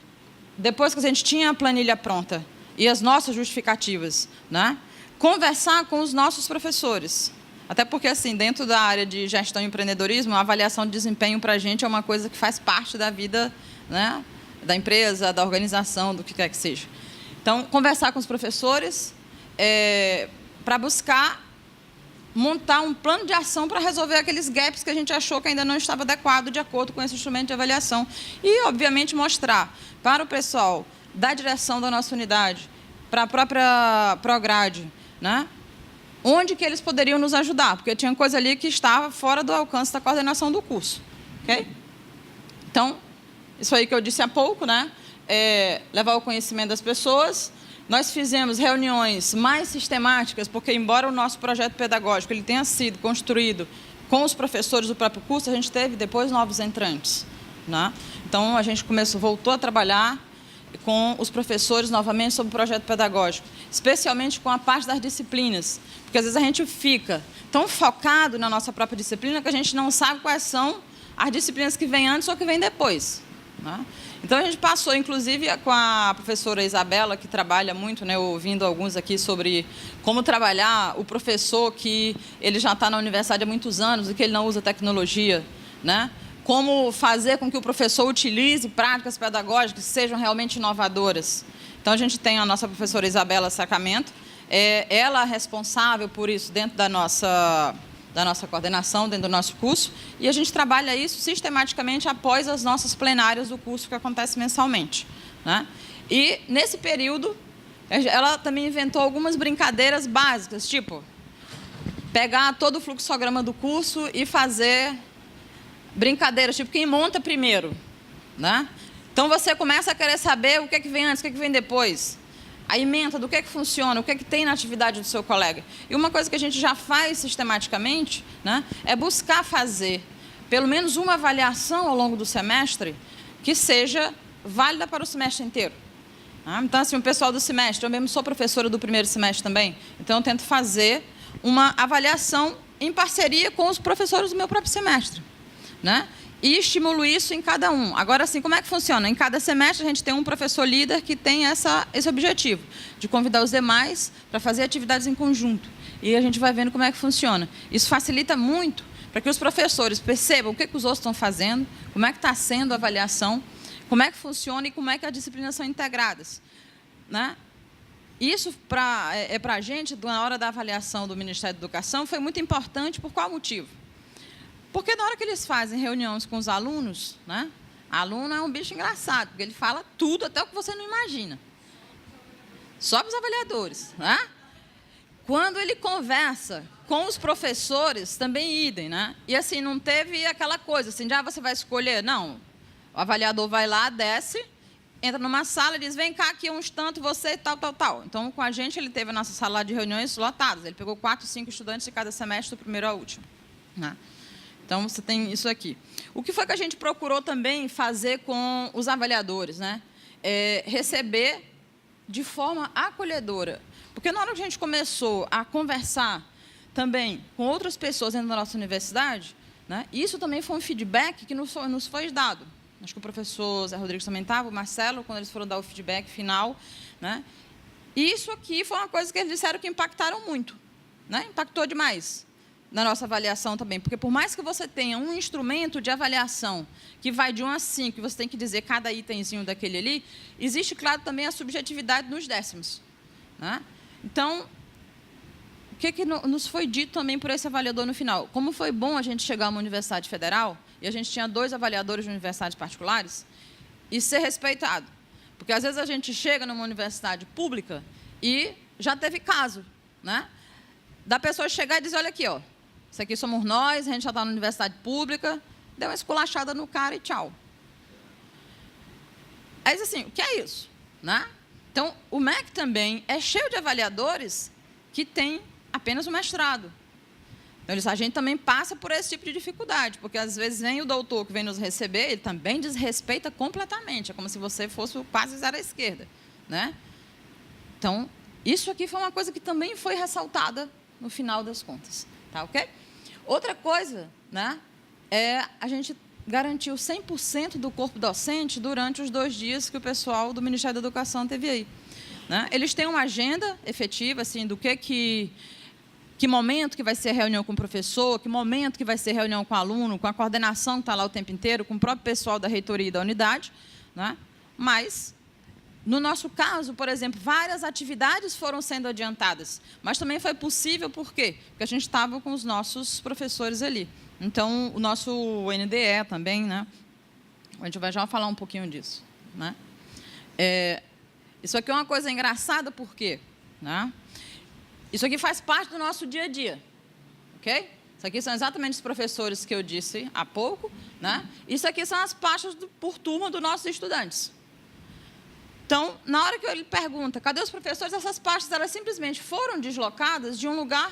Depois que a gente tinha a planilha pronta e as nossas justificativas, né? Conversar com os nossos professores. Até porque, assim, dentro da área de gestão e empreendedorismo, a avaliação de desempenho para a gente é uma coisa que faz parte da vida, né, da empresa, da organização, do que quer que seja. Então, conversar com os professores para buscar montar um plano de ação para resolver aqueles gaps que a gente achou que ainda não estava adequado de acordo com esse instrumento de avaliação. E, obviamente, mostrar para o pessoal da direção da nossa unidade para a própria Prograde, né? Onde que eles poderiam nos ajudar, porque tinha coisa ali que estava fora do alcance da coordenação do curso. Okay? Então, isso aí que eu disse há pouco, né? Levar o conhecimento das pessoas. Nós fizemos reuniões mais sistemáticas, porque, embora o nosso projeto pedagógico ele tenha sido construído com os professores do próprio curso, a gente teve depois novos entrantes, né? Então, a gente voltou a trabalhar com os professores novamente sobre o projeto pedagógico, especialmente com a parte das disciplinas, porque às vezes a gente fica tão focado na nossa própria disciplina que a gente não sabe quais são as disciplinas que vêm antes ou que vêm depois, né? Então, a gente passou, inclusive, com a professora Isabela, que trabalha muito, né, ouvindo alguns aqui sobre como trabalhar o professor que ele já está na universidade há muitos anos e que ele não usa tecnologia, né? Como fazer com que o professor utilize práticas pedagógicas que sejam realmente inovadoras. Então, a gente tem a nossa professora Isabela Sacramento, ela é responsável por isso dentro da nossa coordenação, dentro do nosso curso, e a gente trabalha isso sistematicamente após as nossas plenárias do curso, que acontece mensalmente, né? E, nesse período, ela também inventou algumas brincadeiras básicas, tipo, pegar todo o fluxograma do curso e fazer brincadeiras, tipo, quem monta primeiro, né? Então, você começa a querer saber o que é que vem antes, o que é que vem depois. A ementa do que é que funciona, o que é que tem na atividade do seu colega. E uma coisa que a gente já faz sistematicamente, né, é buscar fazer pelo menos uma avaliação ao longo do semestre que seja válida para o semestre inteiro. Então, assim, o pessoal do semestre, eu mesmo sou professora do primeiro semestre também, então eu tento fazer uma avaliação em parceria com os professores do meu próprio semestre, né? E estimulo isso em cada um. Agora, assim, como é que funciona? Em cada semestre, a gente tem um professor líder que tem esse objetivo, de convidar os demais para fazer atividades em conjunto. E a gente vai vendo como é que funciona. Isso facilita muito para que os professores percebam o que os outros estão fazendo, como é que está sendo a avaliação, como é que funciona e como é que as disciplinas são integradas, né? Isso, para a gente, na hora da avaliação do Ministério da Educação, foi muito importante. Por qual motivo? Porque na hora que eles fazem reuniões com os alunos, né, aluno é um bicho engraçado, porque ele fala tudo, até o que você não imagina. Só para os avaliadores, né? Quando ele conversa com os professores, também idem, né? E assim, não teve aquela coisa assim, já você vai escolher. Não, o avaliador vai lá, desce, entra numa sala e diz, vem cá, aqui uns tanto, você, tal, tal, tal. Então, com a gente, ele teve a nossa sala de reuniões lotadas. Ele pegou 4, 5 estudantes de cada semestre, do primeiro ao último, né? Então, você tem isso aqui. O que foi que a gente procurou também fazer com os avaliadores, né? Receber de forma acolhedora. Porque na hora que a gente começou a conversar também com outras pessoas dentro da nossa universidade, né, isso também foi um feedback que nos foi dado. Acho que o professor Zé Rodrigues também estava, o Marcelo, quando eles foram dar o feedback final, né? E isso aqui foi uma coisa que eles disseram que impactaram muito, né? Impactou demais na nossa avaliação também, porque por mais que você tenha um instrumento de avaliação que vai de 1 a 5, que você tem que dizer cada itemzinho daquele ali, existe, claro, também a subjetividade nos décimos, né? Então, o que nos foi dito também por esse avaliador no final? Como foi bom a gente chegar a uma universidade federal, e a gente tinha 2 avaliadores de universidades particulares, e ser respeitado. Porque, às vezes, a gente chega numa universidade pública e já teve caso, né, da pessoa chegar e dizer, olha aqui, ó, isso aqui somos nós, a gente já está na universidade pública, deu uma esculachada no cara e tchau. Aí, assim, o que é isso, né? Então, o MEC também é cheio de avaliadores que têm apenas o mestrado. Então, a gente também passa por esse tipo de dificuldade, porque, às vezes, vem o doutor que vem nos receber, ele também desrespeita completamente, é como se você fosse o quase zero à esquerda, né? Então, isso aqui foi uma coisa que também foi ressaltada no final das contas, tá ok? Outra coisa, né, a gente garantiu 100% do corpo docente durante os 2 dias que o pessoal do Ministério da Educação teve aí, né? Eles têm uma agenda efetiva, assim, do que momento que vai ser reunião com o professor, que momento que vai ser reunião com o aluno, com a coordenação que está lá o tempo inteiro, com o próprio pessoal da reitoria e da unidade, né? Mas, no nosso caso, por exemplo, várias atividades foram sendo adiantadas, mas também foi possível, por quê? Porque a gente estava com os nossos professores ali. Então, o nosso NDE também, né? A gente vai já falar um pouquinho disso, né? Isso aqui é uma coisa engraçada, por quê? Né? Isso aqui faz parte do nosso dia a dia, ok? Isso aqui são exatamente os professores que eu disse há pouco, né? Isso aqui são as pastas por turma dos nossos estudantes. Então, na hora que ele pergunta, cadê os professores? Essas pastas, elas simplesmente foram deslocadas de um lugar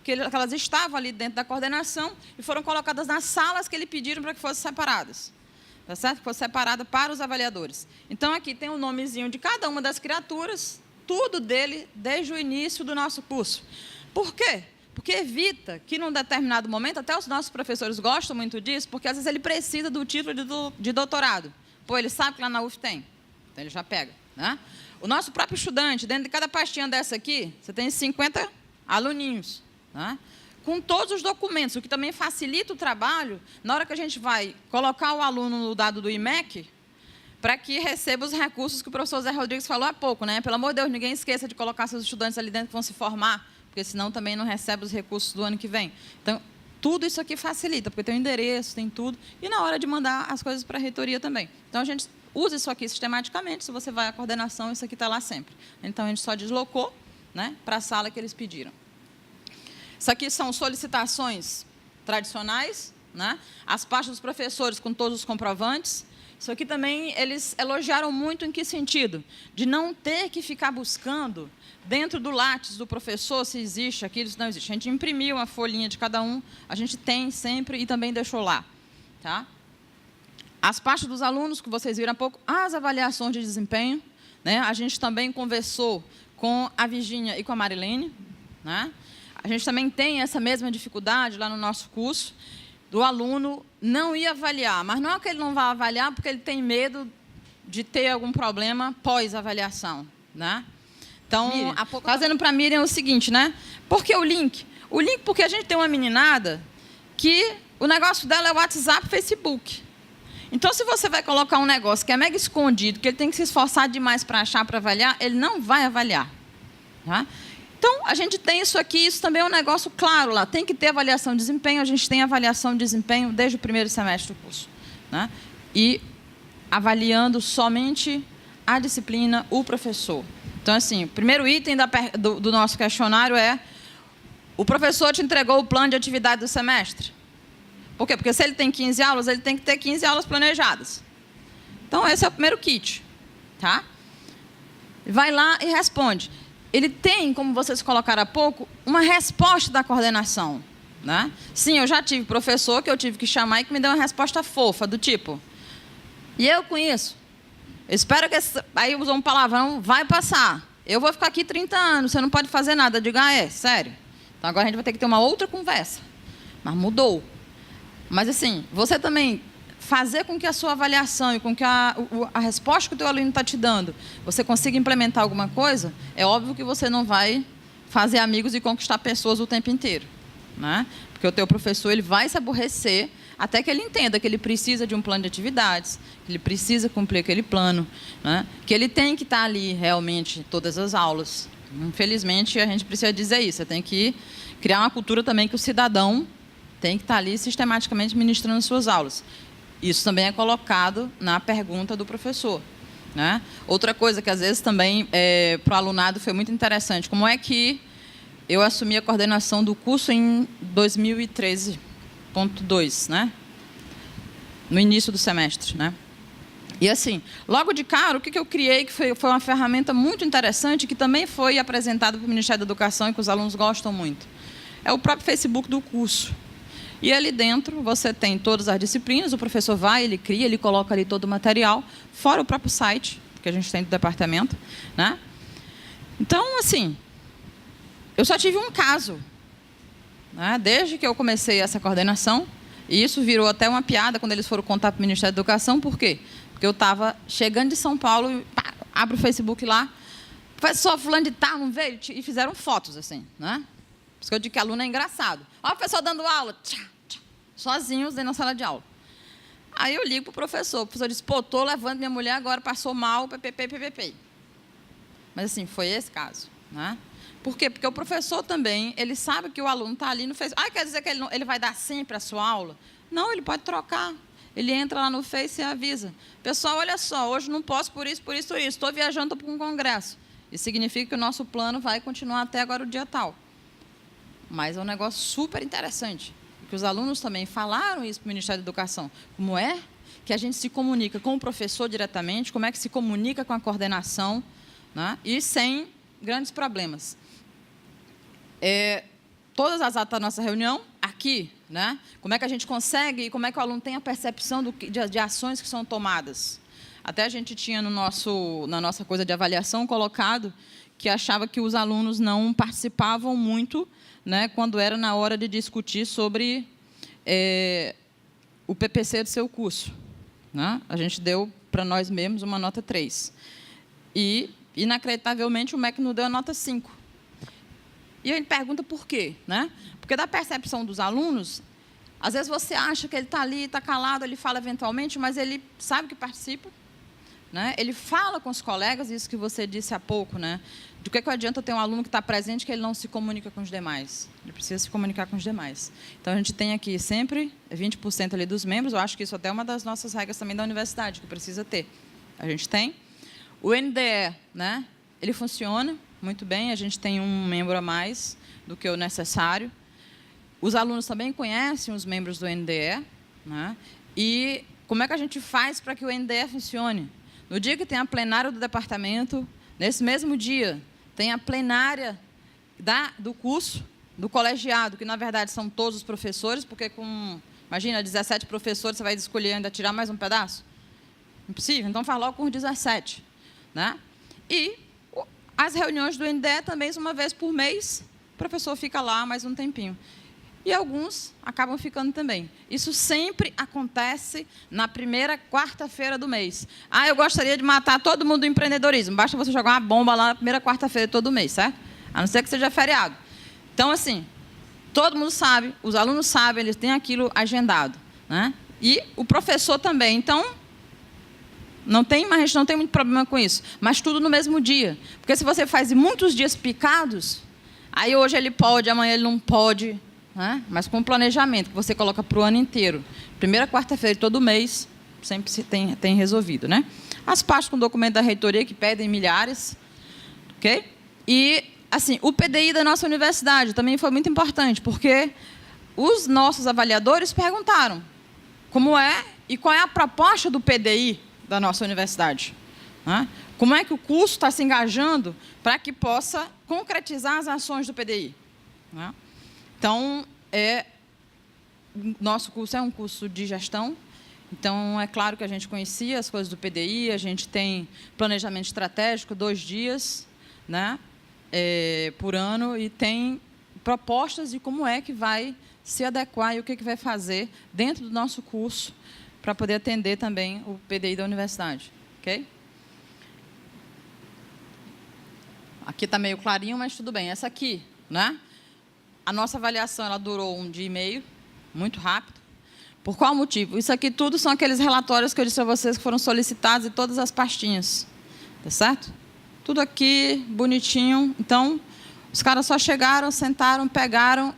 que elas estavam ali dentro da coordenação e foram colocadas nas salas que ele pediram para que fossem separadas. Tá certo? Que fosse separada para os avaliadores. Então, aqui tem o nomezinho de cada uma das criaturas, tudo dele desde o início do nosso curso. Por quê? Porque evita que, num determinado momento, até os nossos professores gostam muito disso, porque, às vezes, ele precisa do título de doutorado. Pô, ele sabe que lá na UF tem. Então, ele já pega. Né? O nosso próprio estudante, dentro de cada pastinha dessa aqui, você tem 50 aluninhos. Né? Com todos os documentos, o que também facilita o trabalho, na hora que a gente vai colocar o aluno no dado do IMEC, para que receba os recursos que o professor Zé Rodrigues falou há pouco. Né? Pelo amor de Deus, ninguém esqueça de colocar seus estudantes ali dentro que vão se formar, porque senão também não recebe os recursos do ano que vem. Então, tudo isso aqui facilita, porque tem o endereço, tem tudo, e na hora de mandar as coisas para a reitoria também. Então, a gente usa isso aqui sistematicamente, se você vai à coordenação, isso aqui está lá sempre. Então, a gente só deslocou, né, para a sala que eles pediram. Isso aqui são solicitações tradicionais, né? As pastas dos professores com todos os comprovantes. Isso aqui também eles elogiaram muito em que sentido? De não ter que ficar buscando dentro do látis do professor se existe aquilo, se não existe. A gente imprimiu uma folhinha de cada um, a gente tem sempre e também deixou lá. Tá? As pastas dos alunos, que vocês viram há pouco, as avaliações de desempenho. Né? A gente também conversou com a Virgínia e com a Marilene. Né? A gente também tem essa mesma dificuldade lá no nosso curso, do aluno não ir avaliar. Mas não é que ele não vai avaliar porque ele tem medo de ter algum problema pós-avaliação. Né? Então, fazendo para a Miriam o seguinte, né? Por que o link? O link porque a gente tem uma meninada que o negócio dela é o WhatsApp e Facebook. Então, se você vai colocar um negócio que é mega escondido, que ele tem que se esforçar demais para achar, para avaliar, ele não vai avaliar. Tá? Então, a gente tem isso aqui, isso também é um negócio claro lá. Tem que ter avaliação de desempenho, a gente tem avaliação de desempenho desde o primeiro semestre do curso. Né? E avaliando somente a disciplina, o professor. Então, assim, o primeiro item do nosso questionário é: o professor te entregou o plano de atividade do semestre? Por quê? Porque se ele tem 15 aulas, ele tem que ter 15 aulas planejadas. Então, esse é o primeiro kit. Tá? Vai lá e responde. Ele tem, como vocês colocaram há pouco, uma resposta da coordenação. Né? Sim, eu já tive professor que eu tive que chamar e que me deu uma resposta fofa, do tipo: e eu com isso? Eu espero que aí usou um palavrão, vai passar. Eu vou ficar aqui 30 anos, você não pode fazer nada. Eu digo, sério. Então, agora a gente vai ter que ter uma outra conversa. Mas mudou. Mas, assim, você também fazer com que a sua avaliação e com que a resposta que o teu aluno está te dando, você consiga implementar alguma coisa, é óbvio que você não vai fazer amigos e conquistar pessoas o tempo inteiro. Né? Porque o teu professor ele vai se aborrecer até que ele entenda que ele precisa de um plano de atividades, que ele precisa cumprir aquele plano, né? Que ele tem que estar ali realmente todas as aulas. Infelizmente, a gente precisa dizer isso. Você tem que criar uma cultura também que o cidadão tem que estar ali sistematicamente ministrando suas aulas. Isso também é colocado na pergunta do professor. Né? Outra coisa que, às vezes, também para o alunado foi muito interessante. Como é que eu assumi a coordenação do curso em 2013.2, né? No início do semestre. Né? E, assim, logo de cara, o que eu criei, que foi uma ferramenta muito interessante, que também foi apresentada para o Ministério da Educação e que os alunos gostam muito. É o próprio Facebook do curso. E ali dentro você tem todas as disciplinas, o professor vai, ele cria, ele coloca ali todo o material, fora o próprio site que a gente tem do departamento. Né? Então, assim, eu só tive um caso, né? Desde que eu comecei essa coordenação, e isso virou até uma piada quando eles foram contar para o Ministério da Educação. Por quê? Porque eu estava chegando de São Paulo, e abro o Facebook lá, professor fulano de tal, não veio? E fizeram fotos, assim, né? Por isso que eu digo que aluno é engraçado. Olha o professor dando aula, sozinhos dentro da sala de aula. Aí eu ligo para o professor disse, pô, estou levando minha mulher agora, passou mal, ppp. Mas, assim, foi esse caso. Né? Por quê? Porque o professor também, ele sabe que o aluno está ali no Facebook. Quer dizer que ele vai dar sempre a sua aula? Não, ele pode trocar. ele entra lá no Face e avisa. Pessoal, olha só, hoje não posso por isso, estou viajando para um congresso. Isso significa que o nosso plano vai continuar até agora o dia tal. Mas é um negócio super interessante, que os alunos também falaram isso para o Ministério da Educação. Como é que a gente se comunica com o professor diretamente, como é que se comunica com a coordenação, né? E sem grandes problemas. Todas as atas da nossa reunião, aqui, né? Como é que a gente consegue e como é que o aluno tem a percepção de ações que são tomadas. Até a gente tinha na nossa coisa de avaliação colocado que achava que os alunos não participavam muito, né, quando era na hora de discutir sobre o PPC do seu curso. Né? A gente deu para nós mesmos uma nota 3. E, inacreditavelmente, o MEC nos deu a nota 5. E a gente pergunta por quê? Né? Porque da percepção dos alunos, às vezes você acha que ele está ali, está calado, ele fala eventualmente, mas ele sabe que participa. Né? Ele fala com os colegas, isso que você disse há pouco, né? Do que adianta ter um aluno que está presente que ele não se comunica com os demais? Ele precisa se comunicar com os demais. Então, a gente tem aqui sempre 20% ali dos membros, eu acho que isso até é uma das nossas regras também da universidade, que precisa ter. A gente tem. O NDE, né? Ele funciona muito bem, a gente tem um membro a mais do que o necessário. Os alunos também conhecem os membros do NDE, né? E como é que a gente faz para que o NDE funcione? No dia que tem a plenária do departamento, nesse mesmo dia, tem a plenária do curso, do colegiado, que, na verdade, são todos os professores, porque, imagina, 17 professores, você vai escolher ainda tirar mais um pedaço? Impossível. Então, faz logo com os 17. Né? E as reuniões do NDE também, uma vez por mês, o professor fica lá mais um tempinho. E alguns acabam ficando também. Isso sempre acontece na primeira quarta-feira do mês. Eu gostaria de matar todo mundo do empreendedorismo. Basta você jogar uma bomba lá na primeira quarta-feira de todo mês, certo? A não ser que seja feriado. Então, assim, todo mundo sabe, os alunos sabem, eles têm aquilo agendado. Né? E o professor também. Então, a gente não tem muito problema com isso. Mas tudo no mesmo dia. Porque se você faz em muitos dias picados, aí hoje ele pode, amanhã ele não pode... Né? Mas com o planejamento que você coloca para o ano inteiro, primeira quarta-feira de todo mês, sempre se tem resolvido. Né? As partes com documento da reitoria, que pedem milhares. Okay? E, assim, o PDI da nossa universidade também foi muito importante, porque os nossos avaliadores perguntaram como é e qual é a proposta do PDI da nossa universidade. Né? Como é que o curso está se engajando para que possa concretizar as ações do PDI. Né? Então, nosso curso é um curso de gestão, então é claro que a gente conhecia as coisas do PDI, a gente tem planejamento estratégico, 2 dias, né, por ano, e tem propostas de como é que vai se adequar e o que vai fazer dentro do nosso curso para poder atender também o PDI da universidade. Okay? Aqui está meio clarinho, mas tudo bem. Essa aqui, né? A nossa avaliação ela durou 1 dia e meio, muito rápido. Por qual motivo? Isso aqui tudo são aqueles relatórios que eu disse a vocês que foram solicitados em todas as pastinhas. Tá certo? Tudo aqui, bonitinho. Então, os caras só chegaram, sentaram, pegaram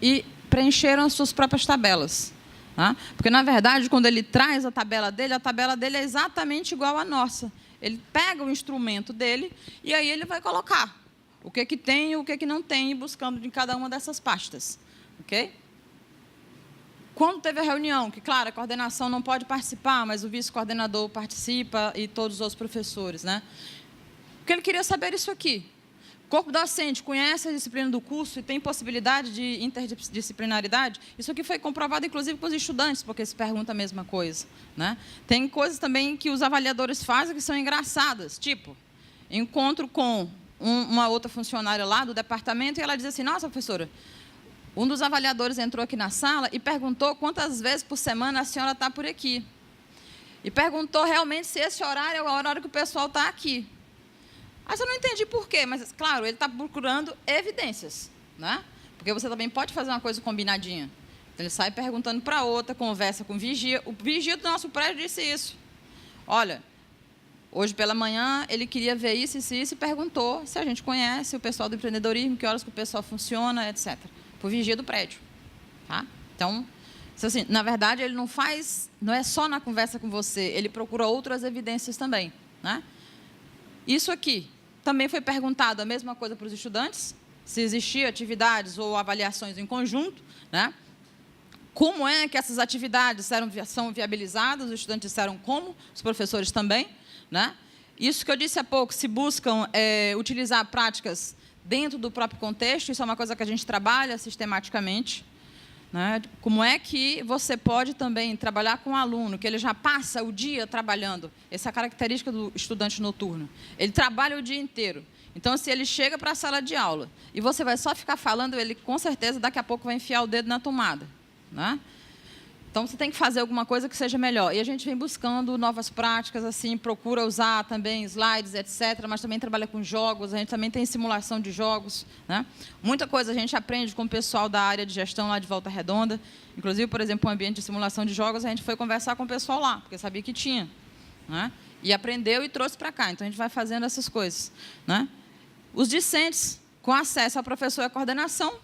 e preencheram as suas próprias tabelas. Tá? Porque, na verdade, quando ele traz a tabela dele é exatamente igual à nossa. Ele pega o instrumento dele e aí ele vai colocar o que tem e o que não tem, buscando em cada uma dessas pastas. Ok? Quando teve a reunião, que, claro, a coordenação não pode participar, mas o vice-coordenador participa e todos os professores. Né? Porque ele queria saber isso aqui. O corpo docente conhece a disciplina do curso e tem possibilidade de interdisciplinaridade? Isso aqui foi comprovado, inclusive, com os estudantes, porque se pergunta a mesma coisa. Né? Tem coisas também que os avaliadores fazem que são engraçadas, tipo, encontro com uma outra funcionária lá do departamento e ela diz assim, nossa, professora, um dos avaliadores entrou aqui na sala e perguntou quantas vezes por semana a senhora está por aqui. E perguntou realmente se esse horário é o horário que o pessoal está aqui. Mas eu não entendi por quê, mas, claro, ele está procurando evidências. Né? Porque você também pode fazer uma coisa combinadinha. Então, ele sai perguntando para outra, conversa com o vigia. O vigia do nosso prédio disse isso. Olha, hoje pela manhã ele queria ver isso e perguntou se a gente conhece o pessoal do empreendedorismo, que horas que o pessoal funciona, etc. Para o vigia do prédio. Tá? Então, Assim, na verdade, ele não é só na conversa com você, ele procura outras evidências também, né? Isso aqui também foi perguntado a mesma coisa para os estudantes, se existiam atividades ou avaliações em conjunto, né? Como é que essas atividades são viabilizadas, os estudantes disseram como, os professores também, né? Isso que eu disse há pouco, se buscam utilizar práticas dentro do próprio contexto, isso é uma coisa que a gente trabalha sistematicamente, né? Como é que você pode também trabalhar com o aluno, que ele já passa o dia trabalhando, essa é a característica do estudante noturno, ele trabalha o dia inteiro. Então, se ele chega para a sala de aula e você vai só ficar falando, ele com certeza daqui a pouco vai enfiar o dedo na tomada, né? Então, você tem que fazer alguma coisa que seja melhor. E a gente vem buscando novas práticas, assim, procura usar também slides, etc., mas também trabalha com jogos, a gente também tem simulação de jogos, né? Muita coisa a gente aprende com o pessoal da área de gestão lá de Volta Redonda. Inclusive, por exemplo, um ambiente de simulação de jogos, a gente foi conversar com o pessoal lá, porque sabia que tinha, né? E aprendeu e trouxe para cá. Então, a gente vai fazendo essas coisas, né? Os discentes, com acesso ao professor e à coordenação,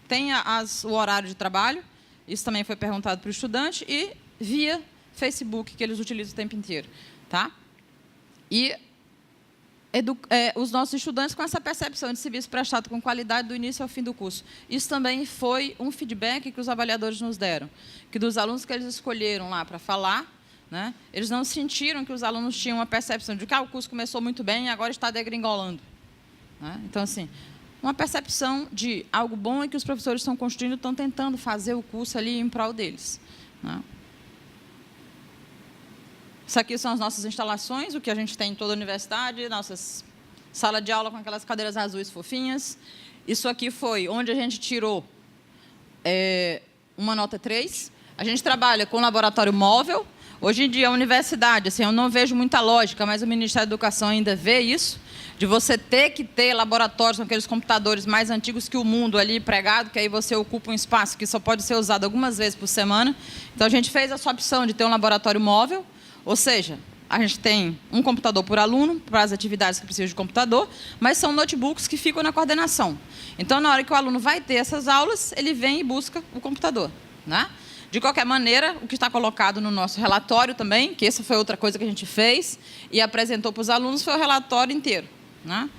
tem o horário de trabalho, isso também foi perguntado para o estudante, e via Facebook, que eles utilizam o tempo inteiro, tá? E os nossos estudantes com essa percepção de serviço prestado com qualidade do início ao fim do curso. Isso também foi um feedback que os avaliadores nos deram, que dos alunos que eles escolheram lá para falar, né, eles não sentiram que os alunos tinham uma percepção de que o curso começou muito bem e agora está degringolando, né? Então, assim, uma percepção de algo bom e que os professores estão construindo, estão tentando fazer o curso ali em prol deles, né? Isso aqui são as nossas instalações, o que a gente tem em toda a universidade, nossas sala de aula com aquelas cadeiras azuis fofinhas. Isso aqui foi onde a gente tirou uma nota 3. A gente trabalha com laboratório móvel. Hoje em dia, a universidade, assim, eu não vejo muita lógica, mas o Ministério da Educação ainda vê isso, de você ter que ter laboratórios com aqueles computadores mais antigos que o mundo ali pregado, que aí você ocupa um espaço que só pode ser usado algumas vezes por semana. Então, a gente fez essa opção de ter um laboratório móvel, ou seja, a gente tem um computador por aluno, para as atividades que precisam de computador, mas são notebooks que ficam na coordenação. Então, na hora que o aluno vai ter essas aulas, ele vem e busca o computador, né? De qualquer maneira, o que está colocado no nosso relatório também, que essa foi outra coisa que a gente fez e apresentou para os alunos, foi o relatório inteiro, né?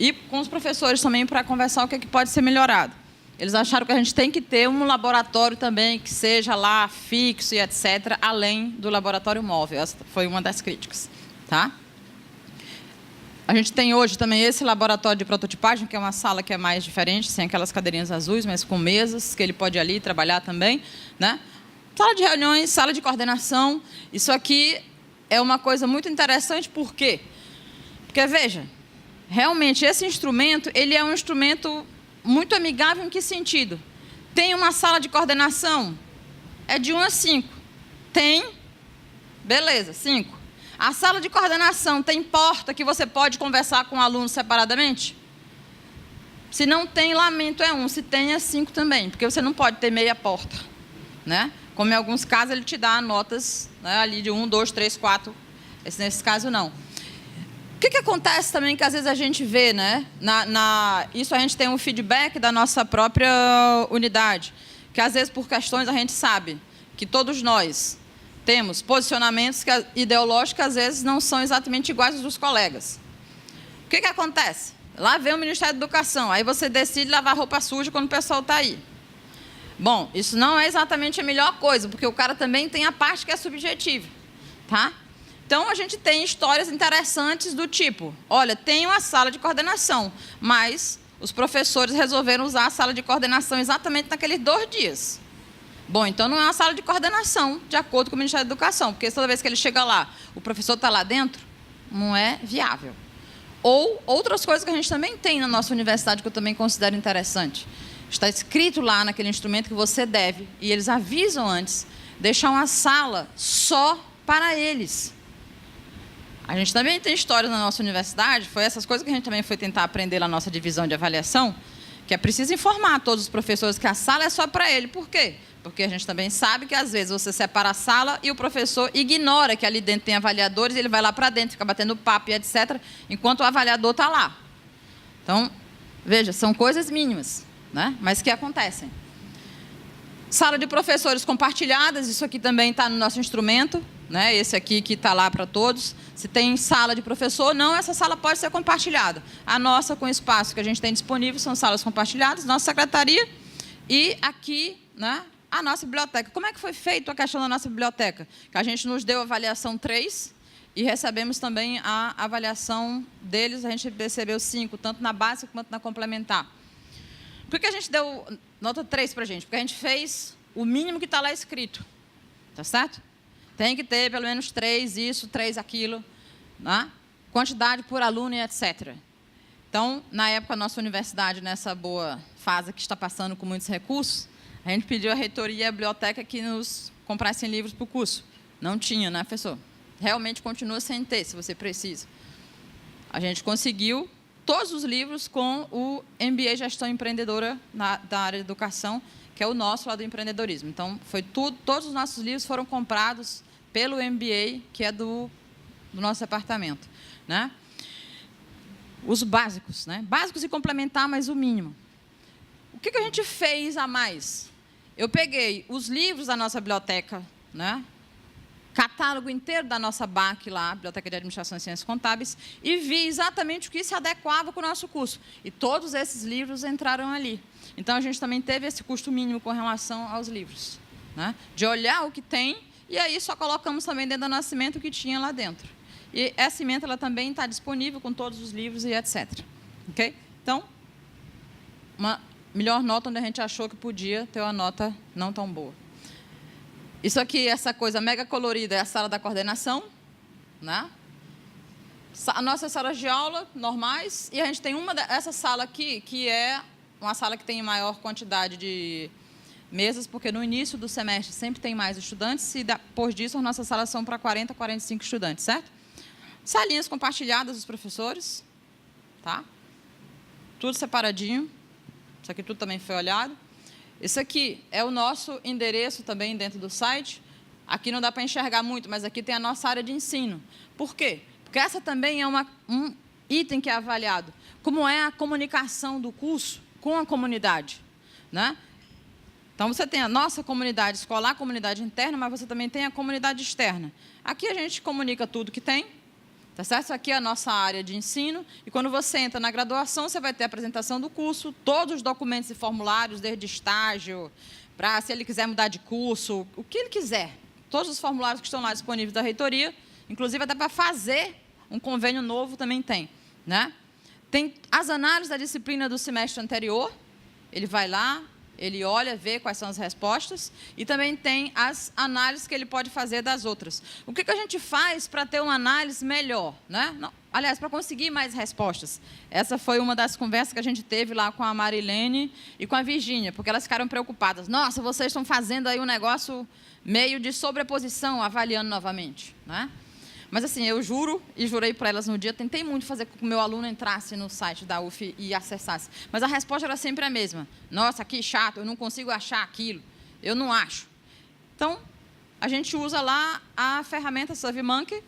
E com os professores também para conversar o que pode ser melhorado. Eles acharam que a gente tem que ter um laboratório também que seja lá fixo e etc., além do laboratório móvel. Essa foi uma das críticas, tá? A gente tem hoje também esse laboratório de prototipagem, que é uma sala que é mais diferente, sem aquelas cadeirinhas azuis, mas com mesas, que ele pode ir ali trabalhar também, né? Sala de reuniões, sala de coordenação. Isso aqui é uma coisa muito interessante, por quê? Porque, veja, realmente esse instrumento, ele é um instrumento muito amigável em que sentido? Tem uma sala de coordenação? É de 1 a 5. Tem? Beleza, 5. A sala de coordenação tem porta que você pode conversar com o aluno separadamente? Se não tem, lamento, é 1. Se tem, é 5 também, porque você não pode ter meia porta, né? Como em alguns casos ele te dá notas, né, ali de 1, 2, 3, 4. Nesse caso, não. O que acontece também que às vezes a gente vê, né? Isso a gente tem um feedback da nossa própria unidade, que às vezes por questões a gente sabe que todos nós temos posicionamentos ideológicos que às vezes não são exatamente iguais aos dos colegas. O que acontece? Lá vem o Ministério da Educação, aí você decide lavar roupa suja quando o pessoal está aí. Bom, isso não é exatamente a melhor coisa, porque o cara também tem a parte que é subjetiva, tá? Então, a gente tem histórias interessantes do tipo, olha, tem uma sala de coordenação, mas os professores resolveram usar a sala de coordenação exatamente naqueles 2 dias. Bom, então não é uma sala de coordenação, de acordo com o Ministério da Educação, porque toda vez que ele chega lá, o professor está lá dentro, não é viável. Ou outras coisas que a gente também tem na nossa universidade, que eu também considero interessante. Está escrito lá naquele instrumento que você deve, e eles avisam antes, deixar uma sala só para eles. A gente também tem história na nossa universidade, foi essas coisas que a gente também foi tentar aprender na nossa divisão de avaliação, que é preciso informar todos os professores que a sala é só para ele. Por quê? Porque a gente também sabe que, às vezes, você separa a sala e o professor ignora que ali dentro tem avaliadores, ele vai lá para dentro, fica batendo papo e etc., enquanto o avaliador está lá. Então, veja, são coisas mínimas, né? Mas que acontecem. Sala de professores compartilhadas, isso aqui também está no nosso instrumento, né? Esse aqui que está lá para todos. Se tem sala de professor, não, essa sala pode ser compartilhada. A nossa, com o espaço que a gente tem disponível, são salas compartilhadas, nossa secretaria, e aqui, né, a nossa biblioteca. Como é que foi feita a questão da nossa biblioteca? Que a gente nos deu a avaliação 3 e recebemos também a avaliação deles, a gente recebeu 5, tanto na básica quanto na complementar. Por que a gente deu nota 3 para a gente? Porque a gente fez o mínimo que está lá escrito. Tá certo? Tem que ter pelo menos 3 isso, 3 aquilo, né? Quantidade por aluno e etc. Então, na época, a nossa universidade, nessa boa fase que está passando com muitos recursos, a gente pediu à reitoria e à biblioteca que nos comprassem livros para o curso. Não tinha, né, professor? Realmente continua sem ter, se você precisa. A gente conseguiu todos os livros com o MBA Gestão Empreendedora da área de educação, que é o nosso lá do empreendedorismo. Então, foi tudo, todos os nossos livros foram comprados pelo MBA, que é do nosso departamento, né? Os básicos, né? Básicos e complementar, mas o mínimo. O que a gente fez a mais? Eu peguei os livros da nossa biblioteca, né? Catálogo inteiro da nossa BAC lá, Biblioteca de Administração e Ciências Contábeis, e vi exatamente o que se adequava com o nosso curso. E todos esses livros entraram ali. Então, a gente também teve esse custo mínimo com relação aos livros, né? De olhar o que tem, e aí só colocamos também dentro da nossa ementa o que tinha lá dentro. E essa ementa ela também está disponível com todos os livros e etc. Ok? Então, uma melhor nota onde a gente achou que podia ter uma nota não tão boa. Isso aqui, essa coisa mega colorida, é a sala da coordenação, né? A nossa sala de aula, normais, e a gente tem essa sala aqui, que é uma sala que tem maior quantidade de mesas, porque no início do semestre sempre tem mais estudantes, e depois disso, as nossas salas são para 40, 45 estudantes, certo? Salinhas compartilhadas dos professores, tá? Tudo separadinho, isso aqui tudo também foi olhado. Esse aqui é o nosso endereço também dentro do site. Aqui não dá para enxergar muito, mas aqui tem a nossa área de ensino. Por quê? Porque essa também é um item que é avaliado. Como é a comunicação do curso com a comunidade, né? Então, você tem a nossa comunidade escolar, a comunidade interna, mas você também tem a comunidade externa. Aqui a gente comunica tudo que tem. Tá certo? Isso aqui é a nossa área de ensino, e quando você entra na graduação, você vai ter a apresentação do curso, todos os documentos e formulários, desde estágio, para se ele quiser mudar de curso, o que ele quiser. Todos os formulários que estão lá disponíveis da reitoria, inclusive até para fazer um convênio novo também tem, né? Tem as análises da disciplina do semestre anterior, ele vai lá, ele olha, vê quais são as respostas, e também tem as análises que ele pode fazer das outras. O que a gente faz para ter uma análise melhor, né? Não, aliás, para conseguir mais respostas. Essa foi uma das conversas que a gente teve lá com a Marilene e com a Virgínia, porque elas ficaram preocupadas. Nossa, vocês estão fazendo aí um negócio meio de sobreposição, avaliando novamente, né? Mas, assim, eu juro, e jurei para elas no dia, tentei muito fazer com que o meu aluno entrasse no site da UF e acessasse. Mas a resposta era sempre a mesma. Nossa, que chato, eu não consigo achar aquilo. Eu não acho. Então, a gente usa lá a ferramenta SurveyMonkey,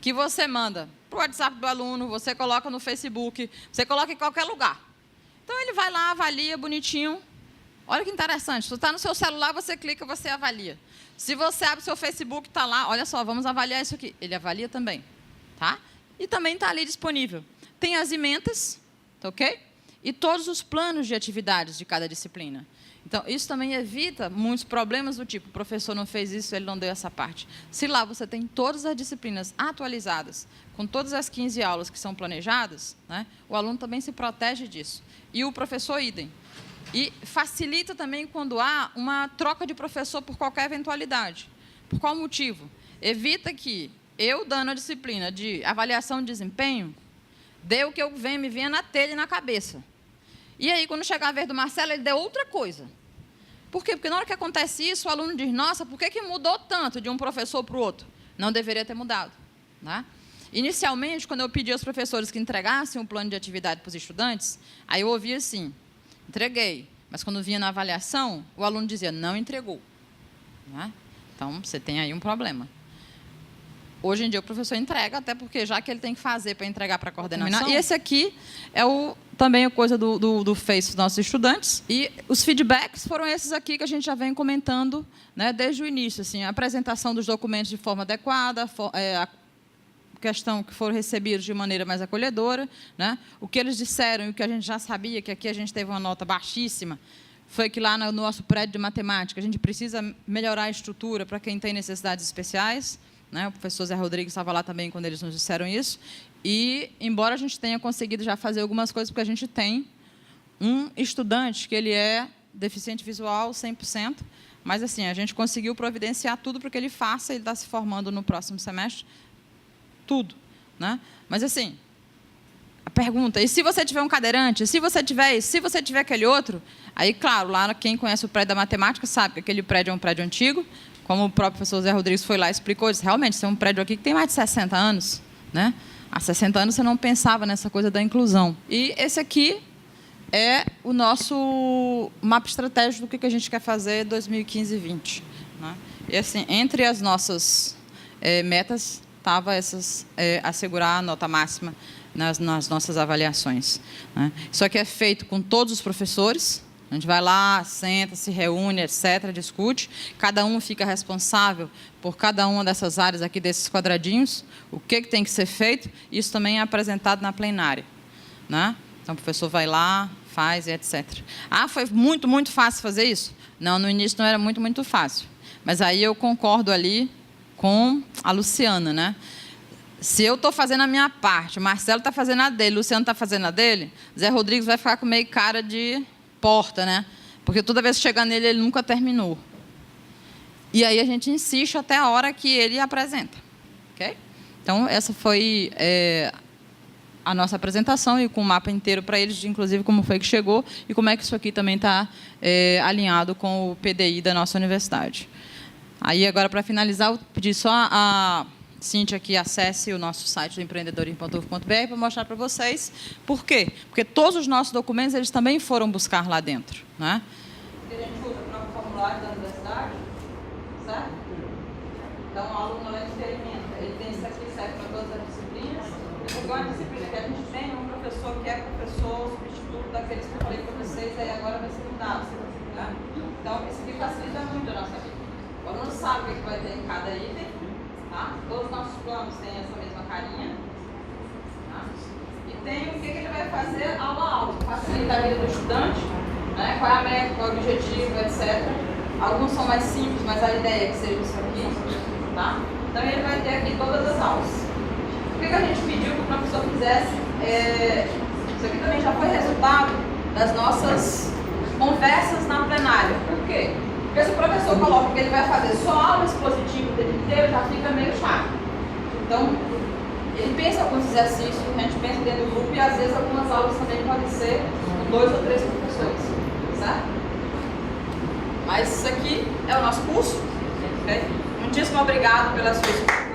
que você manda para o WhatsApp do aluno, você coloca no Facebook, você coloca em qualquer lugar. Então, ele vai lá, avalia bonitinho. Olha que interessante. Se está no seu celular, você clica, você avalia. Se você abre o seu Facebook, está lá, olha só, vamos avaliar isso aqui. Ele avalia também, tá? E também está ali disponível. Tem as ementas, tá ok? E todos os planos de atividades de cada disciplina. Então, isso também evita muitos problemas do tipo, o professor não fez isso, ele não deu essa parte. Se lá você tem todas as disciplinas atualizadas, com todas as 15 aulas que são planejadas, né, o aluno também se protege disso. E o professor, idem. E facilita também quando há uma troca de professor por qualquer eventualidade. Por qual motivo? Evita que eu, dando a disciplina de avaliação de desempenho, dê o que me venha na telha e na cabeça. E aí, quando chegar a vez do Marcelo, ele deu outra coisa. Por quê? Porque na hora que acontece isso, o aluno diz, nossa, por que mudou tanto de um professor para o outro? Não deveria ter mudado, né? Inicialmente, quando eu pedi aos professores que entregassem um plano de atividade para os estudantes, aí eu ouvia assim, entreguei, mas quando vinha na avaliação, o aluno dizia, não entregou, né? Então, você tem aí um problema. Hoje em dia, o professor entrega, até porque já que ele tem que fazer para entregar para a coordenação. E esse aqui é o também é coisa do Face dos nossos estudantes. E os feedbacks foram esses aqui que a gente já vem comentando, né, desde o início. Assim, a apresentação dos documentos de forma adequada, a questão que foram recebidos de maneira mais acolhedora, né? O que eles disseram e o que a gente já sabia, que aqui a gente teve uma nota baixíssima, foi que lá no nosso prédio de matemática a gente precisa melhorar a estrutura para quem tem necessidades especiais, né? O professor Zé Rodrigues estava lá também quando eles nos disseram isso. E, embora a gente tenha conseguido já fazer algumas coisas, porque a gente tem um estudante que ele é deficiente visual 100%, mas assim, a gente conseguiu providenciar tudo para que ele faça, ele está se formando no próximo semestre, tudo, né? Mas assim, a pergunta, e se você tiver um cadeirante, se você tiver isso, se você tiver aquele outro, aí, claro, lá quem conhece o prédio da matemática sabe que aquele prédio é um prédio antigo, como o próprio professor Zé Rodrigues foi lá e explicou, disse, realmente, isso é um prédio aqui que tem mais de 60 anos, né? Há 60 anos você não pensava nessa coisa da inclusão. E esse aqui é o nosso mapa estratégico do que a gente quer fazer 2015 e 2020. Né? E, assim, entre as nossas metas, estava assegurar a nota máxima nas nossas avaliações. Né? Isso aqui é feito com todos os professores. A gente vai lá, senta, se reúne, etc., discute. Cada um fica responsável por cada uma dessas áreas aqui, desses quadradinhos, o que tem que ser feito. Isso também é apresentado na plenária. Né? Então, o professor vai lá, faz, e etc. Ah, foi muito, muito fácil fazer isso? Não, no início não era muito, muito fácil. Mas aí eu concordo ali com a Luciana, né? Se eu estou fazendo a minha parte, o Marcelo está fazendo a dele, o Luciano está fazendo a dele, Zé Rodrigues vai ficar com meio cara de porta, né? Porque toda vez que chegar nele, ele nunca terminou. E aí a gente insiste até a hora que ele apresenta. Okay? Então, essa foi a nossa apresentação, e com o mapa inteiro para eles, de, inclusive, como foi que chegou e como é que isso aqui também está alinhado com o PDI da nossa universidade. Aí, agora, para finalizar, eu pedi só a Cíntia que acesse o nosso site do empreendedorismo.uf.br para mostrar para vocês. Por quê? Porque todos os nossos documentos eles também foram buscar lá dentro. Né? A gente usa o próprio formulário da universidade, certo? Então, o aluno experimenta. Ele tem isso aqui, serve para todas as disciplinas. Porque uma disciplina que a gente tem, um professor que é professor substituto daqueles que eu falei para vocês, aí agora vai ser mudado. Né? Então, isso aqui facilita muito a nossa vida. O aluno sabe o que vai ter em cada item. Tá? Todos os nossos planos têm essa mesma carinha. Tá? E tem o que ele vai fazer aula a aula. Facilita a vida do estudante, né? Qual é a meta, qual é o objetivo, etc. Alguns são mais simples, mas a ideia é que seja isso aqui. Tá? Então ele vai ter aqui todas as aulas. O que a gente pediu que o professor fizesse? Isso aqui também já foi resultado das nossas conversas na plenária. Por quê? Porque se o professor coloca que ele vai fazer só aula expositiva o tempo inteiro, já fica meio chato. Então, ele pensa alguns exercícios, a gente pensa dentro do grupo, e às vezes algumas aulas também podem ser com 2 ou 3 professores. Certo? Mas isso aqui é o nosso curso. Okay? Muitíssimo obrigado pela sua escuta.